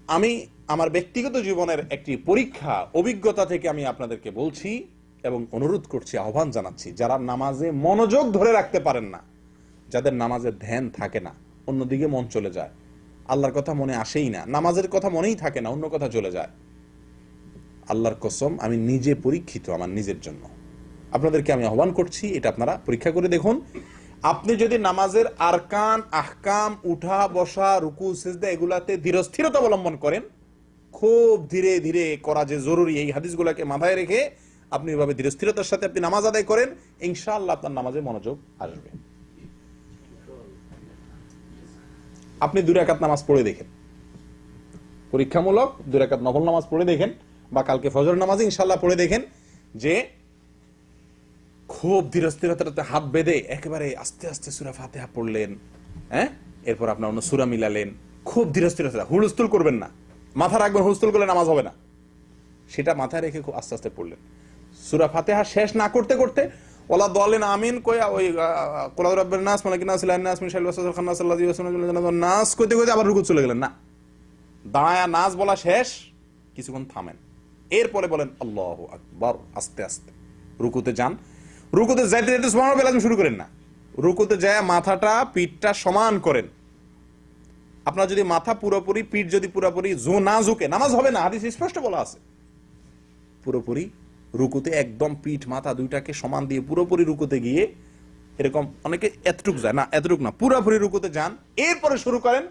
আমি আমার ব্যক্তিগত জীবনের একটি পরীক্ষা অভিজ্ঞতা থেকে আমি আপনাদেরকে বলছি এবং অনুরোধ করছি, আহ্বান জানাচ্ছি, যারা নামাজে মনোযোগ ধরে রাখতে পারেন না, যাদের নামাজের ধ্যান থাকে না, অন্যদিকে মন চলে যায়, আল্লাহর কথা মনে আসেই না, নামাজের কথা মনেই থাকে না, অন্য কথা চলে যায়। আল্লাহর কসম, আমি নিজে পরীক্ষিত আমার নিজের জন্য। আপনাদেরকে আমি আহ্বান করছি, এটা আপনারা পরীক্ষা করে দেখুন। আপনি যদি নামাজের আরকান, আহকাম, উঠা বসা, রুকু, সিজদা এগুলাতে ধীরস্থিরতা অবলম্বন করেন, খুব ধীরে ধীরে করা যে জরুরি, এই হাদিসগুলোকে মাথায় রেখে আপনি এভাবে ধীরস্থিরতার সাথে আপনি নামাজ আদায় করেন, ইনশাআল্লাহ আপনার নামাজে মনোযোগ আসবে। আপনি 2 রাকাত নামাজ পড়ে দেখেন, পরীক্ষামূলক 2 রাকাত নফল নামাজ পড়ে দেখেন, বা কালকে ফজর নামাজে ইনশাআল্লাহ পড়ে দেখেন যে খুব ধীরস্থিরতাতে হাত বেঁধে একেবারে আস্তে আস্তে সূরা ফাতিহা পড়লেন, হ্যাঁ, এরপর আপনার অন্য সূরা মিলালেন, খুব ধীরস্থিরতা, হুলস্থুল করবেন না, মাথা রাখবেন, হুলস্থুল করলে নামাজ হবে না, সেটা মাথায় রেখে খুব আস্তে আস্তে পড়লেন। সূরা ফাতিহা শেষ না করতে করতে ওয়ালা দাল্লিন আমিন কইয়া ওই কুল আউযু বিরাব্বিন নাস মালিকিন নাস ইলাহিন নাস মিন শাররিল ওয়াসওয়াসিল খান্নাস আল্লাযী ইউওয়াসওয়িসু ফি সুদুরিন নাস কইতে কইতে আবার রুকু চলে গেলেন না। দাঁড়ায়া নাস বলা শেষ, কিছুক্ষণ থামেন, এরপরে বলেন আল্লাহু আকবার, আস্তে আস্তে রুকুতে যান। রুকুতে যাইতে যাইতে সুবহানাল্লাহ লাজম শুরু করেন না, রুকুতে যায় মাথাটা পিঠটা সমান করেন। আপনার যদি মাথা পুরোপুরি, পিঠ যদি পুরোপুরি না ঝুঁকে, নামাজ হবে না, হাদিস স্পষ্ট বলা আছে। পুরোপুরি রুকুতে একদম পিঠ মাথা দুইটাকে সমান দিয়ে পুরোপুরি রুকুতে গিয়ে, এরকম অনেকে এতটুক যায় না, এতটুক না, পুরোপুরি রুকুতে যান, এরপরে শুরু করেন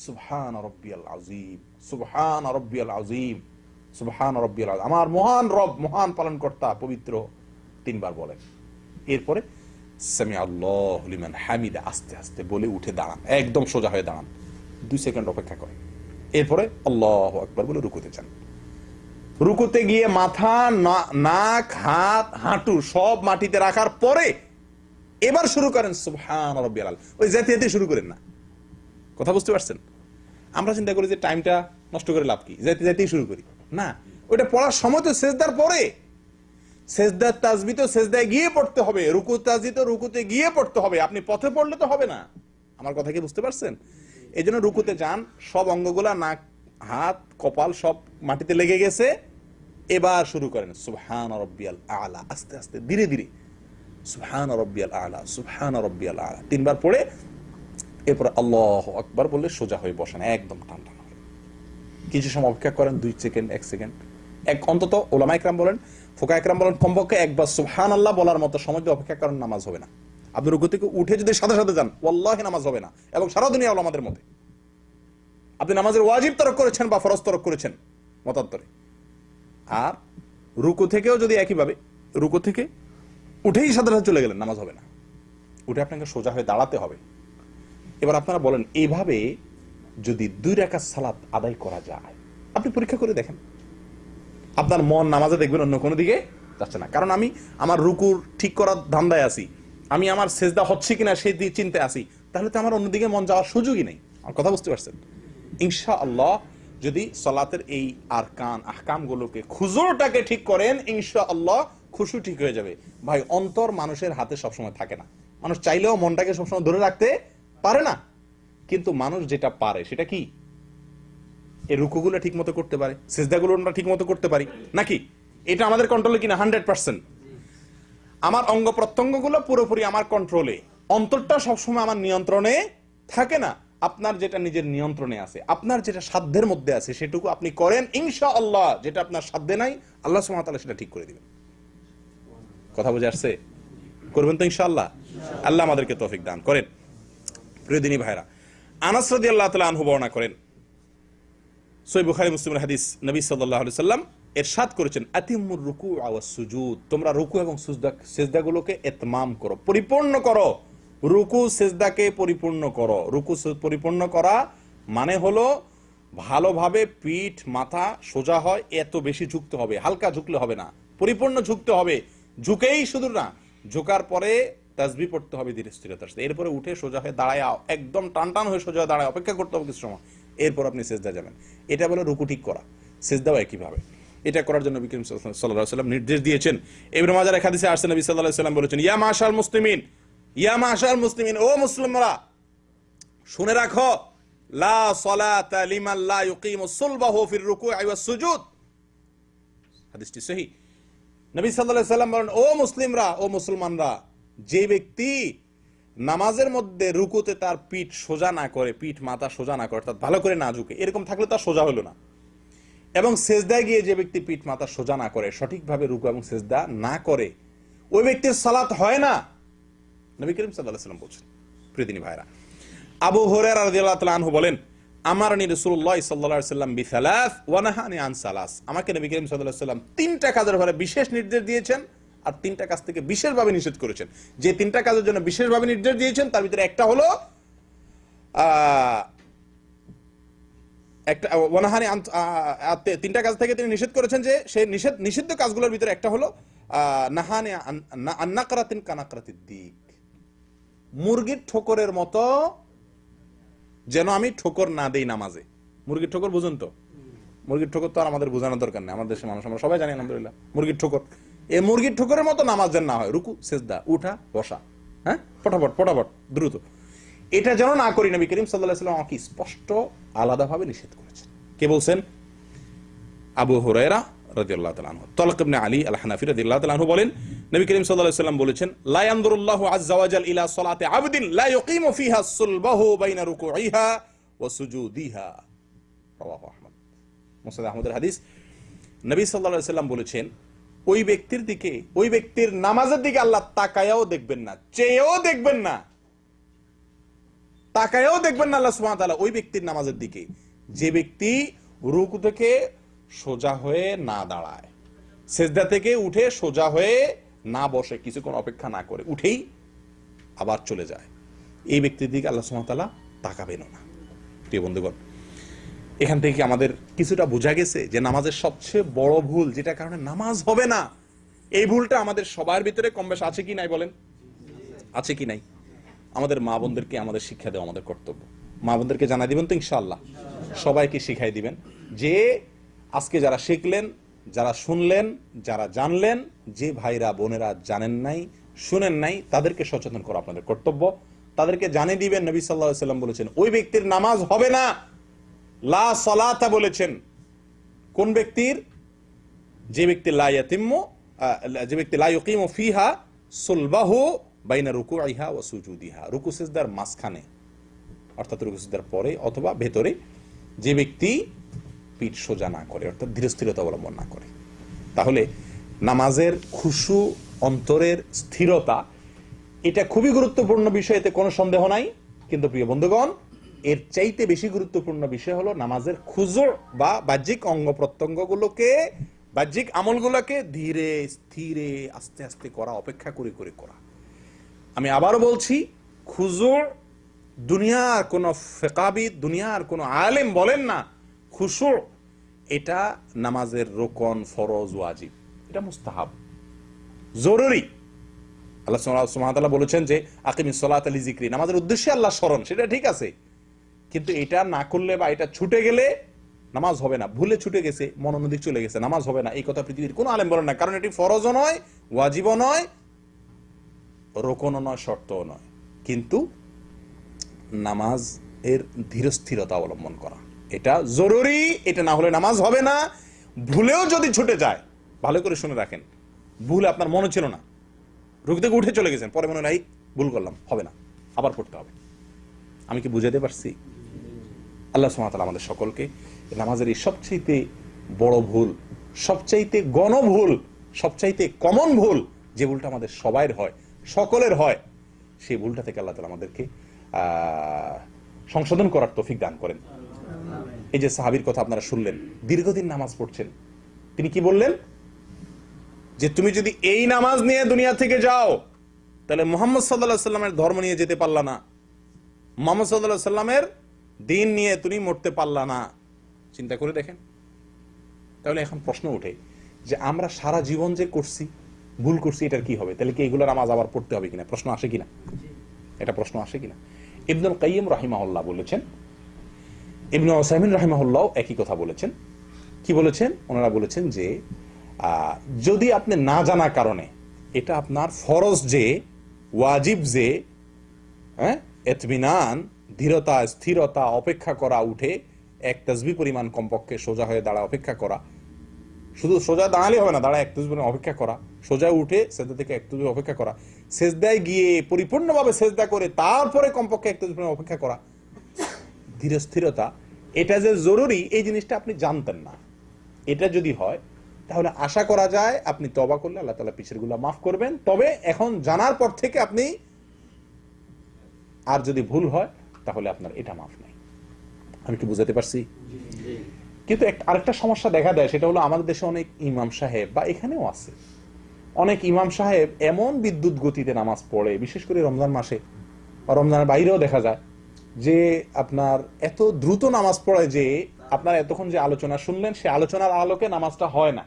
সুবহান রাব্বিয়াল আযীম, সুবহান রাব্বিয়াল আযীম, সুবহান রাব্বিয়াল আযীম, আমার মহান রব, মহান পালনকর্তা পবিত্র, 3 বার বলেন। এরপরে সামি আল্লাহু লিমান হামিদা আস্তে আস্তে বলে উঠে দাঁড়ান, একদম সোজা হয়ে দাঁড়ান, 2 সেকেন্ড অপেক্ষা করেন, এরপরে আল্লাহু আকবার বলে রুকুতে যান। রুকুতে গিয়ে মাথা, নাক, হাত, হাঁটু সব মাটিতে রাখার পরে এবার শুরু করেন সুবহান রাব্বিয়াল আলা। ওই যেতে যেতে শুরু করেন না, কথা বুঝতে পারছেন? আমরা চিন্তা করি যে টাইমটা নষ্ট করে লাভ কি, যেতে যেতেই শুরু করি, না, ওইটা পড়ার সময় তো সেজদার পরে, সেজদার তাসবিহ তো সেজদায় গিয়ে পড়তে হবে, রুকু তাসবিহ তো রুকুতে গিয়ে পড়তে হবে, আপনি পথে পড়লে তো হবে না। আমার কথা কি বুঝতে পারছেন? এই জন্য রুকুতে যান, সব অঙ্গগুলা, নাক, হাত, কপাল সব মাটিতে লেগে গেছে, এবার শুরু করেন সুবহান রাব্বিয়াল আলা, আস্তে আস্তে ধীরে ধীরে সুবহান রাব্বিয়াল আলা, সুবহান রাব্বিয়াল আলা 3 বার পড়ে এরপর আল্লাহু আকবার বলে সোজা হয়ে বসেন, একদম টান টান হয়ে। কিছু সময় অপেক্ষা করেন, 2 সেকেন্ড, 1 সেকেন্ড, অন্তত উলামা ইকরাম বলেন, ফুকাহা ইকরাম বলেন, কমপক্ষে একবার সুবহানাল্লাহ বলার মতো সময় অপেক্ষা করেন, নামাজ হবে না। আপনি রুকু থেকে উঠে যদি সাথে সাথে যান, ওয়াল্লাহি নামাজ হবে না, এবং সারা দুনিয়া উলামাদের মতে আপনি নামাজের ওয়াজিব তরক করেছেন বা ফরজ তরক করেছেন মতান্তরে। আর রুকু থেকেও যদি একইভাবে রুকু থেকে উঠেই সাথে সাথে চলে গেলেন, নামাজ হবে না, উঠে আপনাকে সোজা হয়ে দাঁড়াতে হবে। এবার আপনারা বলেন, এইভাবে যদি 2 রাকাত সালাত আদায় করা যায়, আপনি পরীক্ষা করে দেখেন, আপনার মন নামাজে দেখবেন অন্য কোনো দিকে যাচ্ছে না। কারণ আমি আমার রুকুর ঠিক করার ধান্দায় আছি, আমি আমার সেজদা হচ্ছে কিনা সেই চিন্তায় আছি, তাহলে তো আমার অন্যদিকে মন যাওয়ার সুযোগই নেই। আমার কথা বুঝতে পারছেন? ইনশাআল্লাহ যদি সালাতের এই আরকান আহকাম গুলোকে, খুজুরটাকে ঠিক করেন, ইনশাআল্লাহ খুশু ঠিক হয়ে যাবে। ভাই, অন্তর মানুষের হাতে সবসময় থাকে না, মানুষ চাইলেও মনটাকে সবসময় ধরে রাখতে পারে না, কিন্তু মানুষ যেটা পারে সেটা কি, এই রুকুগুলো ঠিক মতো করতে পারে, সিজদাগুলো আমরা ঠিক মতো করতে পারি নাকি? এটা আমাদের কন্ট্রোলে কিনা? 100%। আমার অঙ্গ প্রত্যঙ্গগুলো পুরোপুরি আমার কন্ট্রোলে, অন্তরটা সবসময় আমার নিয়ন্ত্রণে থাকে না। আপনার যেটা নিজের নিয়ন্ত্রণে আছে, আপনার যেটা সাধ্যের মধ্যে আছে সেটুকু আপনি করেন, ইনশাআল্লাহ। যেটা আপনার সাধ্যে নাই, আল্লাহ সুবহানাহু ওয়া তাআলা সেটা ঠিক করে দিবেন। কথা বুঝে আসছে? করবেন তো ইনশাআল্লাহ? আল্লাহ আমাদেরকে তৌফিক দান করেন। প্রিয় দিনী ভাইরা, আনাস রাদিয়াল্লাহু তাআলা আনহু বর্ণনা করেন, সহিহ বুখারী মুসলিমের হাদিস, নবী সাল্লাল্লাহু আলাইহি সাল্লাম ইরশাদ করেছেন, আতিমুর রুকু ওয়াস সুজুদ, তোমরা রুকু এবং সিজদাগুলোকে ইতমাম করো, পরিপূর্ণ করো। রুকু সিজদাকে পরিপূর্ণ করো। রুকু পরিপূর্ণ করা মানে হলো ভালোভাবে পিঠ মাথা সোজা হয়, এত বেশি ঝুঁকতে হবে, হালকা ঝুঁকলে হবে না, পরিপূর্ণ ঝুঁকতে হবে। ঝুঁকেই শুধু না, ঝুঁকার পরে তাসবিহ পড়তে হবে ধীরে স্থিরতার সাথে, এরপরে উঠে সোজা হয়ে দাঁড়ায়, একদম টান টান হয়ে সোজা দাঁড়ায় অপেক্ষা করতে হবে কিছু সময়, এরপর আপনি সিজদা যাবেন। এটা বলে রুকু ঠিক করা। সিজদাও একইভাবে। এটা করার জন্য নবী করিম সাল্লাল্লাহু আলাইহি ওয়াসাল্লাম নির্দেশ দিয়েছেন। ইবনে মাজার এক হাদিসে আসছে, নবী সাল্লাল্লাহু আলাইহি ওয়াসাল্লাম বলেছেন, ইয়া মাশাল মুসলিমিন, ইয়া মাশাল মুসলিমিন, ও মুসলিমরা শুনে রাখো, লা সালাতা লিমান লা ইউকিমু সুলবাহু ফির রুকুই ওয়াস সুজুদ। হাদিসটি সহিহ। নবী সাল্লাল্লাহু আলাইহি ওয়াসাল্লাম বলেন, ও মুসলিমরা, ও মুসলমানরা, যে ব্যক্তি নামাজের মধ্যে রুকুতে তার পিঠ সোজা না করে, পিঠ মাথা সোজা না করে, অর্থাৎ ভালো করে না ঝুঁকে, এরকম থাকলে তার সোজা হলো না। এবং সেজদায় গিয়ে যে ব্যক্তি পিঠ মাথা সোজা না করে, সঠিকভাবে রুকু এবং সেজদা না করে, ওই ব্যক্তির সালাত হয় না, নবী করিম সাল্লাল্লাহু আলাইহি ওয়াসাল্লাম বলছেন। প্রিয় দিনী ভাইরা, আবু হুরায়রা রাদিয়াল্লাহু তাআলা আনহু বলেন, আমারনি রাসূলুল্লাহ সাল্লাল্লাহু আলাইহি ওয়াসাল্লাম বিসালাস ওয়া নাহানি আন সালাস, আমাকে নবী করিম সাল্লাল্লাহু আলাইহি ওয়াসাল্লাম তিনটা কাজের ব্যাপারে বিশেষ নির্দেশ দিয়েছেন, আর তিনটা কাজ থেকে বিশেষভাবে নিষেধ করেছেন। যে তিনটা কাজের জন্য বিশেষভাবে নির্দেশ দিয়েছেন তার ভিতরে একটা হলো একটা ওয়ানাহানি, তিনটা কাজ থেকে তিনি নিষেধ করেছেন, যে সেই নিষিদ্ধ কাজগুলোর ভিতরে একটা হলো নাহানি আন্নাকরাতিন কানাকরাতিদ দিক, মুরগির ঠোকরের মতো যেন আমি ঠোকর না দেই নামাজে। মুরগির ঠোকর বুঝুন তো? মুরগির ঠোকর তো আর আমাদের বোঝানোর দরকার নেই, আমাদের দেশের মানুষ আমরা সবাই জানি আলহামদুলিল্লাহ মুরগির ঠোকর। এই মুরগির ঠোকরের মতো নামাজ যেন না হয়, রুকু সেজদা উঠা বসা, হ্যাঁ, ফটাফট ফটাফট দ্রুত, এটা যেন না করি। নবী করিম সাল্লাল্লাহু আলাইহি ওয়াসাল্লাম আমাকে স্পষ্ট আলাদাভাবে নিষেধ করেছেন। কে বলছেন? আবু হুরায়রা রাদিয়াল্লাহু তাআলা আনহু। তালক ইবনে আলী আল হানাফি রাদিয়াল্লাহু তাআলা আনহু বলেন, নবী করিম সাল্লাল্লাহু আলাইহি ওয়াসাল্লাম বলেছেন, লা ইয়ানজুরুল্লাহু আযজা ওয়া জাল ইলা সালাতি আবদিন লা ইউকিমু ফিহা সুলবাহু বাইনা রুকুইহা ওয়া সুজুদিহা। রাওয়াহু আহমদ। মুসনাদ আহমদের হাদিস। নবী সাল্লাল্লাহু আলাইহি ওয়াসাল্লাম বলেছেন, ওই ব্যক্তির দিকে, ওই ব্যক্তির নামাজের দিকে আল্লাহ তাকায়াও দেখবেন না, চেয়েও দেখবেন না, তাকায়াও দেখবেন না আল্লাহ সুবহানাহু ওয়া তাআলা ওই ব্যক্তির নামাজের দিকে, যে ব্যক্তি রুকু থেকে সোজা হয়ে না দাঁড়ায়, সেজদা থেকে উঠে সোজা হয়ে না বসে, কিছুক্ষণ অপেক্ষা না করে উঠেই আবার চলে যায়, এই ব্যক্তির দিকে আল্লাহ সুবহানাহু ওয়া তাআলা তাকাবেন না। প্রিয় বন্ধুগণ, এখান থেকে আমাদের কিছুটা বোঝা গেছে যে নামাজের সবচেয়ে বড় ভুল, যেটা কারণে নামাজ হবে না, এই ভুলটা আমাদের সবার ভিতরে কম বেশ আছে কি নাই বলেন? আছে কি নাই? আমাদের মা বোনদেরকে আমাদের শিক্ষা দেওয়া আমাদের কর্তব্য। মা বোনদেরকে জানাই দিবেন তো ইনশাআল্লাহ, সবাইকে শিখাই দিবেন, যে আজকে যারা শিখলেন, যারা শুনলেন, যারা জানলেন, যে ভাইরা বোনেরা জানেন নাই, শুনেন নাই, তাদেরকে সচেতন করা আপনাদের কর্তব্য। তাদেরকে জানিয়ে দিবেন, নবী সাল্লাল্লাহু আলাইহি ওয়াসাল্লাম বলেছেন ওই ব্যক্তির নামাজ হবে না, লা সালাতা বলেছেন। কোন ব্যক্তির? যে ব্যক্তি লা ইয়াতিম্মু, যে ব্যক্তি লা ইউকিমু ফিহা সুলবাহু বাইনা রুকুইহা ওয়া সুজুদিহা, রুকু সিজদার মাঝখানে, অর্থাৎ রুকু সিজদার পরে অথবা ভেতরে, যে ব্যক্তি পিঠ সোজা না করে, অর্থাৎ ধীরস্থিরতা অবলম্বন না করে। তাহলে নামাজের খুশু, অন্তরের স্থিরতা, এটা খুবই গুরুত্বপূর্ণ বিষয়, এতে কোনো সন্দেহ নাই। কিন্তু প্রিয় বন্ধুগণ, এর চাইতে বেশি গুরুত্বপূর্ণ বিষয় হলো নামাজের খুজুর বা বাহ্যিক অঙ্গ প্রত্যঙ্গগুলোকে, বাহ্যিক আমলগুলোকে ধীরে স্থিরে আস্তে আস্তে করা, অপেক্ষা করে করে করা। আমি আবারও বলছি, খুজুর দুনিয়ার কোনো ফিকাহবিদ, দুনিয়ার কোনো আলেম বলেন না খুশু এটা নামাজের রোকন, ফরজ, ওয়াজিব, এটা মুস্তাহাব, জরুরি। আল্লাহ সুবহানাহু ওয়া তাআলা বলেছেন যে আকিমিস সালাতা লিযিকরি, নামাজের উদ্দেশ্যে আল্লাহ স্মরণ, সেটা ঠিক আছে, কিন্তু এটা না করলে বা এটা ছুটে গেলে নামাজ হবে না। ভুলে ছুটে গেছে, মনোনদিক চলে গেছে, নামাজ হবে না, এই কথা পৃথিবীর কোনো আলেম বলেন না। কারণ এটি ফরজও নয়, ওয়াজিবও নয়, রোকনও নয়, শর্তও নয়। কিন্তু নামাজ এর ধীরস্থিরতা অবলম্বন করা, এটা জরুরি। এটা না হলে নামাজ হবে না। ভুলেও যদি ছুটে যায়, ভালো করে শুনে রাখেন, ভুল আপনার মনে ছিল না, রুকু থেকে উঠে চলে গেছেন, পরে মনে হয় ভুল করলাম, হবে না, আবার পড়তে হবে। আমি কি বুঝাতে পারছি? আল্লাহ সুবহানাহু ওয়া তাআলা আমাদের সকলকে নামাজের এই সবচাইতে বড় ভুল, সবচাইতে গণভুল, সবচাইতে কমন ভুল, যে ভুলটা আমাদের সবাইয়ের হয়, সকলের হয়, সেই ভুলটা থেকে আল্লাহ তাআলা আমাদেরকে সংশোধন করার তৌফিক দান করেন। এই যে সাহাবীর কথা আপনারা শুনলেন, দীর্ঘদিন নামাজ পড়ছেন, তিনি কি বললেন? যে তুমি যদি এই নামাজ নিয়ে দুনিয়া থেকে যাও, তাহলে মুহাম্মদ সাল্লাল্লাহু আলাইহি ওয়াসাল্লামের ধর্ম নিয়ে যেতে পারলা না, মুহাম্মদ সাল্লাল্লাহু আলাইহি ওয়াসাল্লামের দিন নিয়ে তুমি মরতে পারলা না। চিন্তা করে দেখেন। তাহলে এখন প্রশ্ন ওঠে যে আমরা সারা জীবন যে করছি, ভুল করছি, এটার কি হবে? তাহলে কি এগুলো নামাজ আবার পড়তে হবে কিনা? প্রশ্ন আসে কিনা? এটা প্রশ্ন আসে কিনা? ইবনুল কাইয়িম রাহিমাহুল্লাহ বলেছেন, ইবনে উসাইমিন রাহিমাহুল্লাহ একই কথা বলেছেন। কি বলেছেন? ওনারা বলেছেন যে যদি আপনি না জানা কারণে, এটা আপনার ফরজ যে, ওয়াজিব যে, ইতমিনান, ধীরতা, স্থিরতা, অপেক্ষা করা, উঠে এক তাসবিহ পরিমাণ কমপক্ষে সোজা হয়ে দাঁড়া অপেক্ষা করা, শুধু সোজা দাঁড়ালে হবে না, দাঁড়া এক তাসবিহ অপেক্ষা করা, সোজা উঠে সেজদা থেকে এক তাসবিহ অপেক্ষা করা, সেজদায় গিয়ে পরিপূর্ণভাবে সেজদা করে তারপরে কমপক্ষে এক তাসবিহ অপেক্ষা করা, ধীর স্থিরতা, এটা যে জরুরি এই জিনিসটা আপনি জানতেন না। এটা যদি হয় তাহলে আশা করা যায় আপনি তওবা করলে আল্লাহ তাআলা পিছের গুলো মাফ করবেন। তবে এখন জানার পর থেকে আপনি, আর যদি ভুল হয় তাহলে আপনার এটা মাফ নাই। আমি কি বুঝাতে পারছি? কিন্তু আরেকটা সমস্যা দেখা দেয়, সেটা হলো আমাদের দেশে অনেক ইমাম সাহেব, বা এখানেও আছে অনেক ইমাম সাহেব, এমন বিদ্যুৎ গতিতে নামাজ পড়ে, বিশেষ করে রমজান মাসে বা রমজানের বাইরেও দেখা যায় যে আপনার এত দ্রুত নামাজ পড়ে যে আপনার এতক্ষণ যে আলোচনা শুনলেন সে আলোচনার আলোকে নামাজটা হয় না।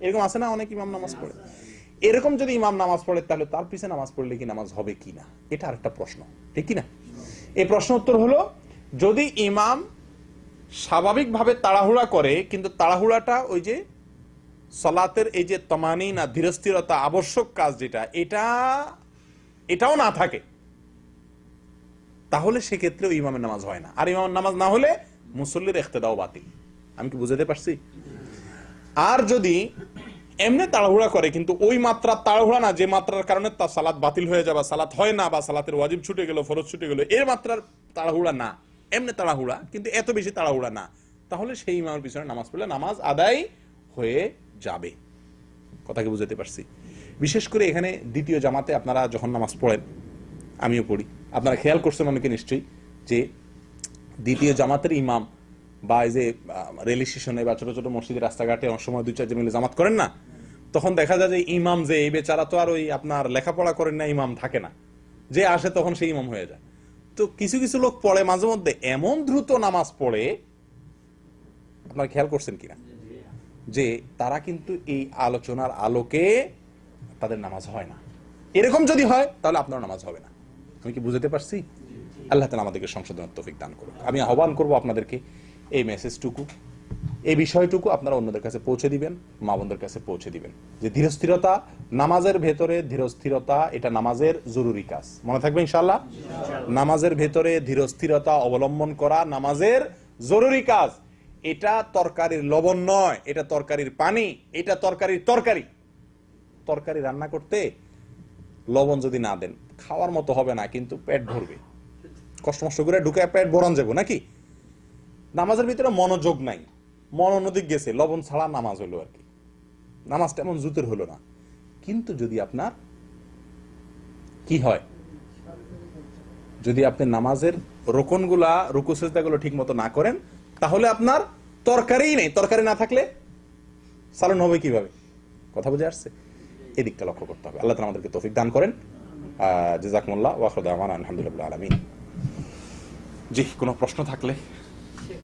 এরকম আছে না অনেক ইমাম নামাজ পড়ে? এরকম যদি ইমাম নামাজ পড়ে তাহলে তার পিছনে নামাজ পড়লে কি নামাজ হবে কিনা, এটা আরেকটা প্রশ্ন, ঠিক কিনা? এই প্রশ্ন উত্তর হলো, যদি ইমাম স্বাভাবিকভাবে তাড়াহুড়া করে, কিন্তু তাড়াহুড়াটা ওই যে সালাতের এই যে তমানিনা, ধীরস্থিরতা, আবশ্যক কাজ যেটা, এটাও না থাকে, তাহলে সেক্ষেত্রে ইমামের নামাজ হয় না। আর ইমামের নামাজ না হলে মুসল্লির ইখতিদাও বাতিল। আমি কি বুঝাতে পারছি? আর যদি এমনি তাড়াহুড়া করে, কিন্তু ওই মাত্রা তাড়াহুড়া না যে মাত্রার কারণে তার সালাত বাতিল হয়ে যাবে, সালাত হয় না, বা সালাতের ওয়াজিব ছুটে গেল, ফরজ ছুটে গেল, এর মাত্রার তাড়াহুড়া না, এমনি তাড়াহুড়া কিন্তু এত বেশি তাড়াহুড়া না, তাহলে সেই ইমামের পিছনে নামাজ পড়লে নামাজ আদায় হয়ে যাবে। কথা কি বুঝাতে পারছি? বিশেষ করে এখানে দ্বিতীয় জামাতে আপনারা যখন নামাজ পড়েন, আমিও পড়ি, আপনারা খেয়াল করছেন অনেকে নিশ্চয়ই, যে দ্বিতীয় জামাতের ইমাম বা এই যে রেল স্টেশনে বা ছোট ছোট মসজিদের রাস্তাঘাটে অনেক সময় 2-4 মিলে জামাত করেন না, তখন দেখা যায় যে ইমাম যে, এই বেচারা তো আর ওই আপনার লেখাপড়া করেন না, ইমাম থাকে না, যে আসে তখন সেই ইমাম হয়ে যায়। তো কিছু কিছু লোক পড়ে মাঝে মধ্যে এমন দ্রুত নামাজ পড়ে, আপনারা খেয়াল করছেন কিনা, যে তারা কিন্তু এই আলোচনার আলোকে তাদের নামাজ হয় না। এরকম যদি হয় তাহলে আপনার নামাজ হবে না। আমি কি বুঝাতে পারছি? আল্লাহ তাআলা আমাদেরকে সংশোধনের তৌফিক দান করুন। আমি আহ্বান করব আপনাদেরকে এই মেসেজটুকু, এই বিষয়টুকু আপনারা অন্যদের কাছে পৌঁছে দিবেন, মা বোনদের কাছে পৌঁছে দিবেন, যে ধীরস্থিরতা, নামাজের ভেতরে ধীরস্থিরতা, এটা নামাজের জরুরি কাজ। মনে থাকবে ইনশাআল্লাহ? নামাজের ভেতরে ধীরস্থিরতা অবলম্বন করা নামাজের জরুরি কাজ। এটা তরকারির লবণ নয়, এটা তরকারির পানি, এটা তরকারির তরকারি। তরকারি রান্না করতে লবণ যদি না দেন খাওয়ার মতো হবে না, কিন্তু পেট ভরবে, কষ্ট মষ্ট করে ঢুকে পেট ভরান যাবো নাকি? নামাজের ভিতরে মনোযোগ নাই, মন অন্যদিক গেছে, লবণ ছাড়া নামাজ হলো আর কি, নামাজটা এমন জুতের হলো না। কিন্তু যদি আপনার কি হয়, যদি আপনি নামাজের রোকনগুলা, রুকু সিজদাগুলো ঠিক মতো না করেন, তাহলে আপনার তরকারিই নেই। তরকারি না থাকলে সালান হবে কিভাবে? কথা বুঝে আসছে? এদিকটা লক্ষ্য করতে হবে। আল্লাহ তাআলা আমাদেরকে তৌফিক দান করেন। জাযাকুমুল্লাহ ওয়া আখিরু দাওয়ানা আলহামদুলিল্লাহি রাব্বিল আলামিন। জি, কোনো প্রশ্ন থাকলে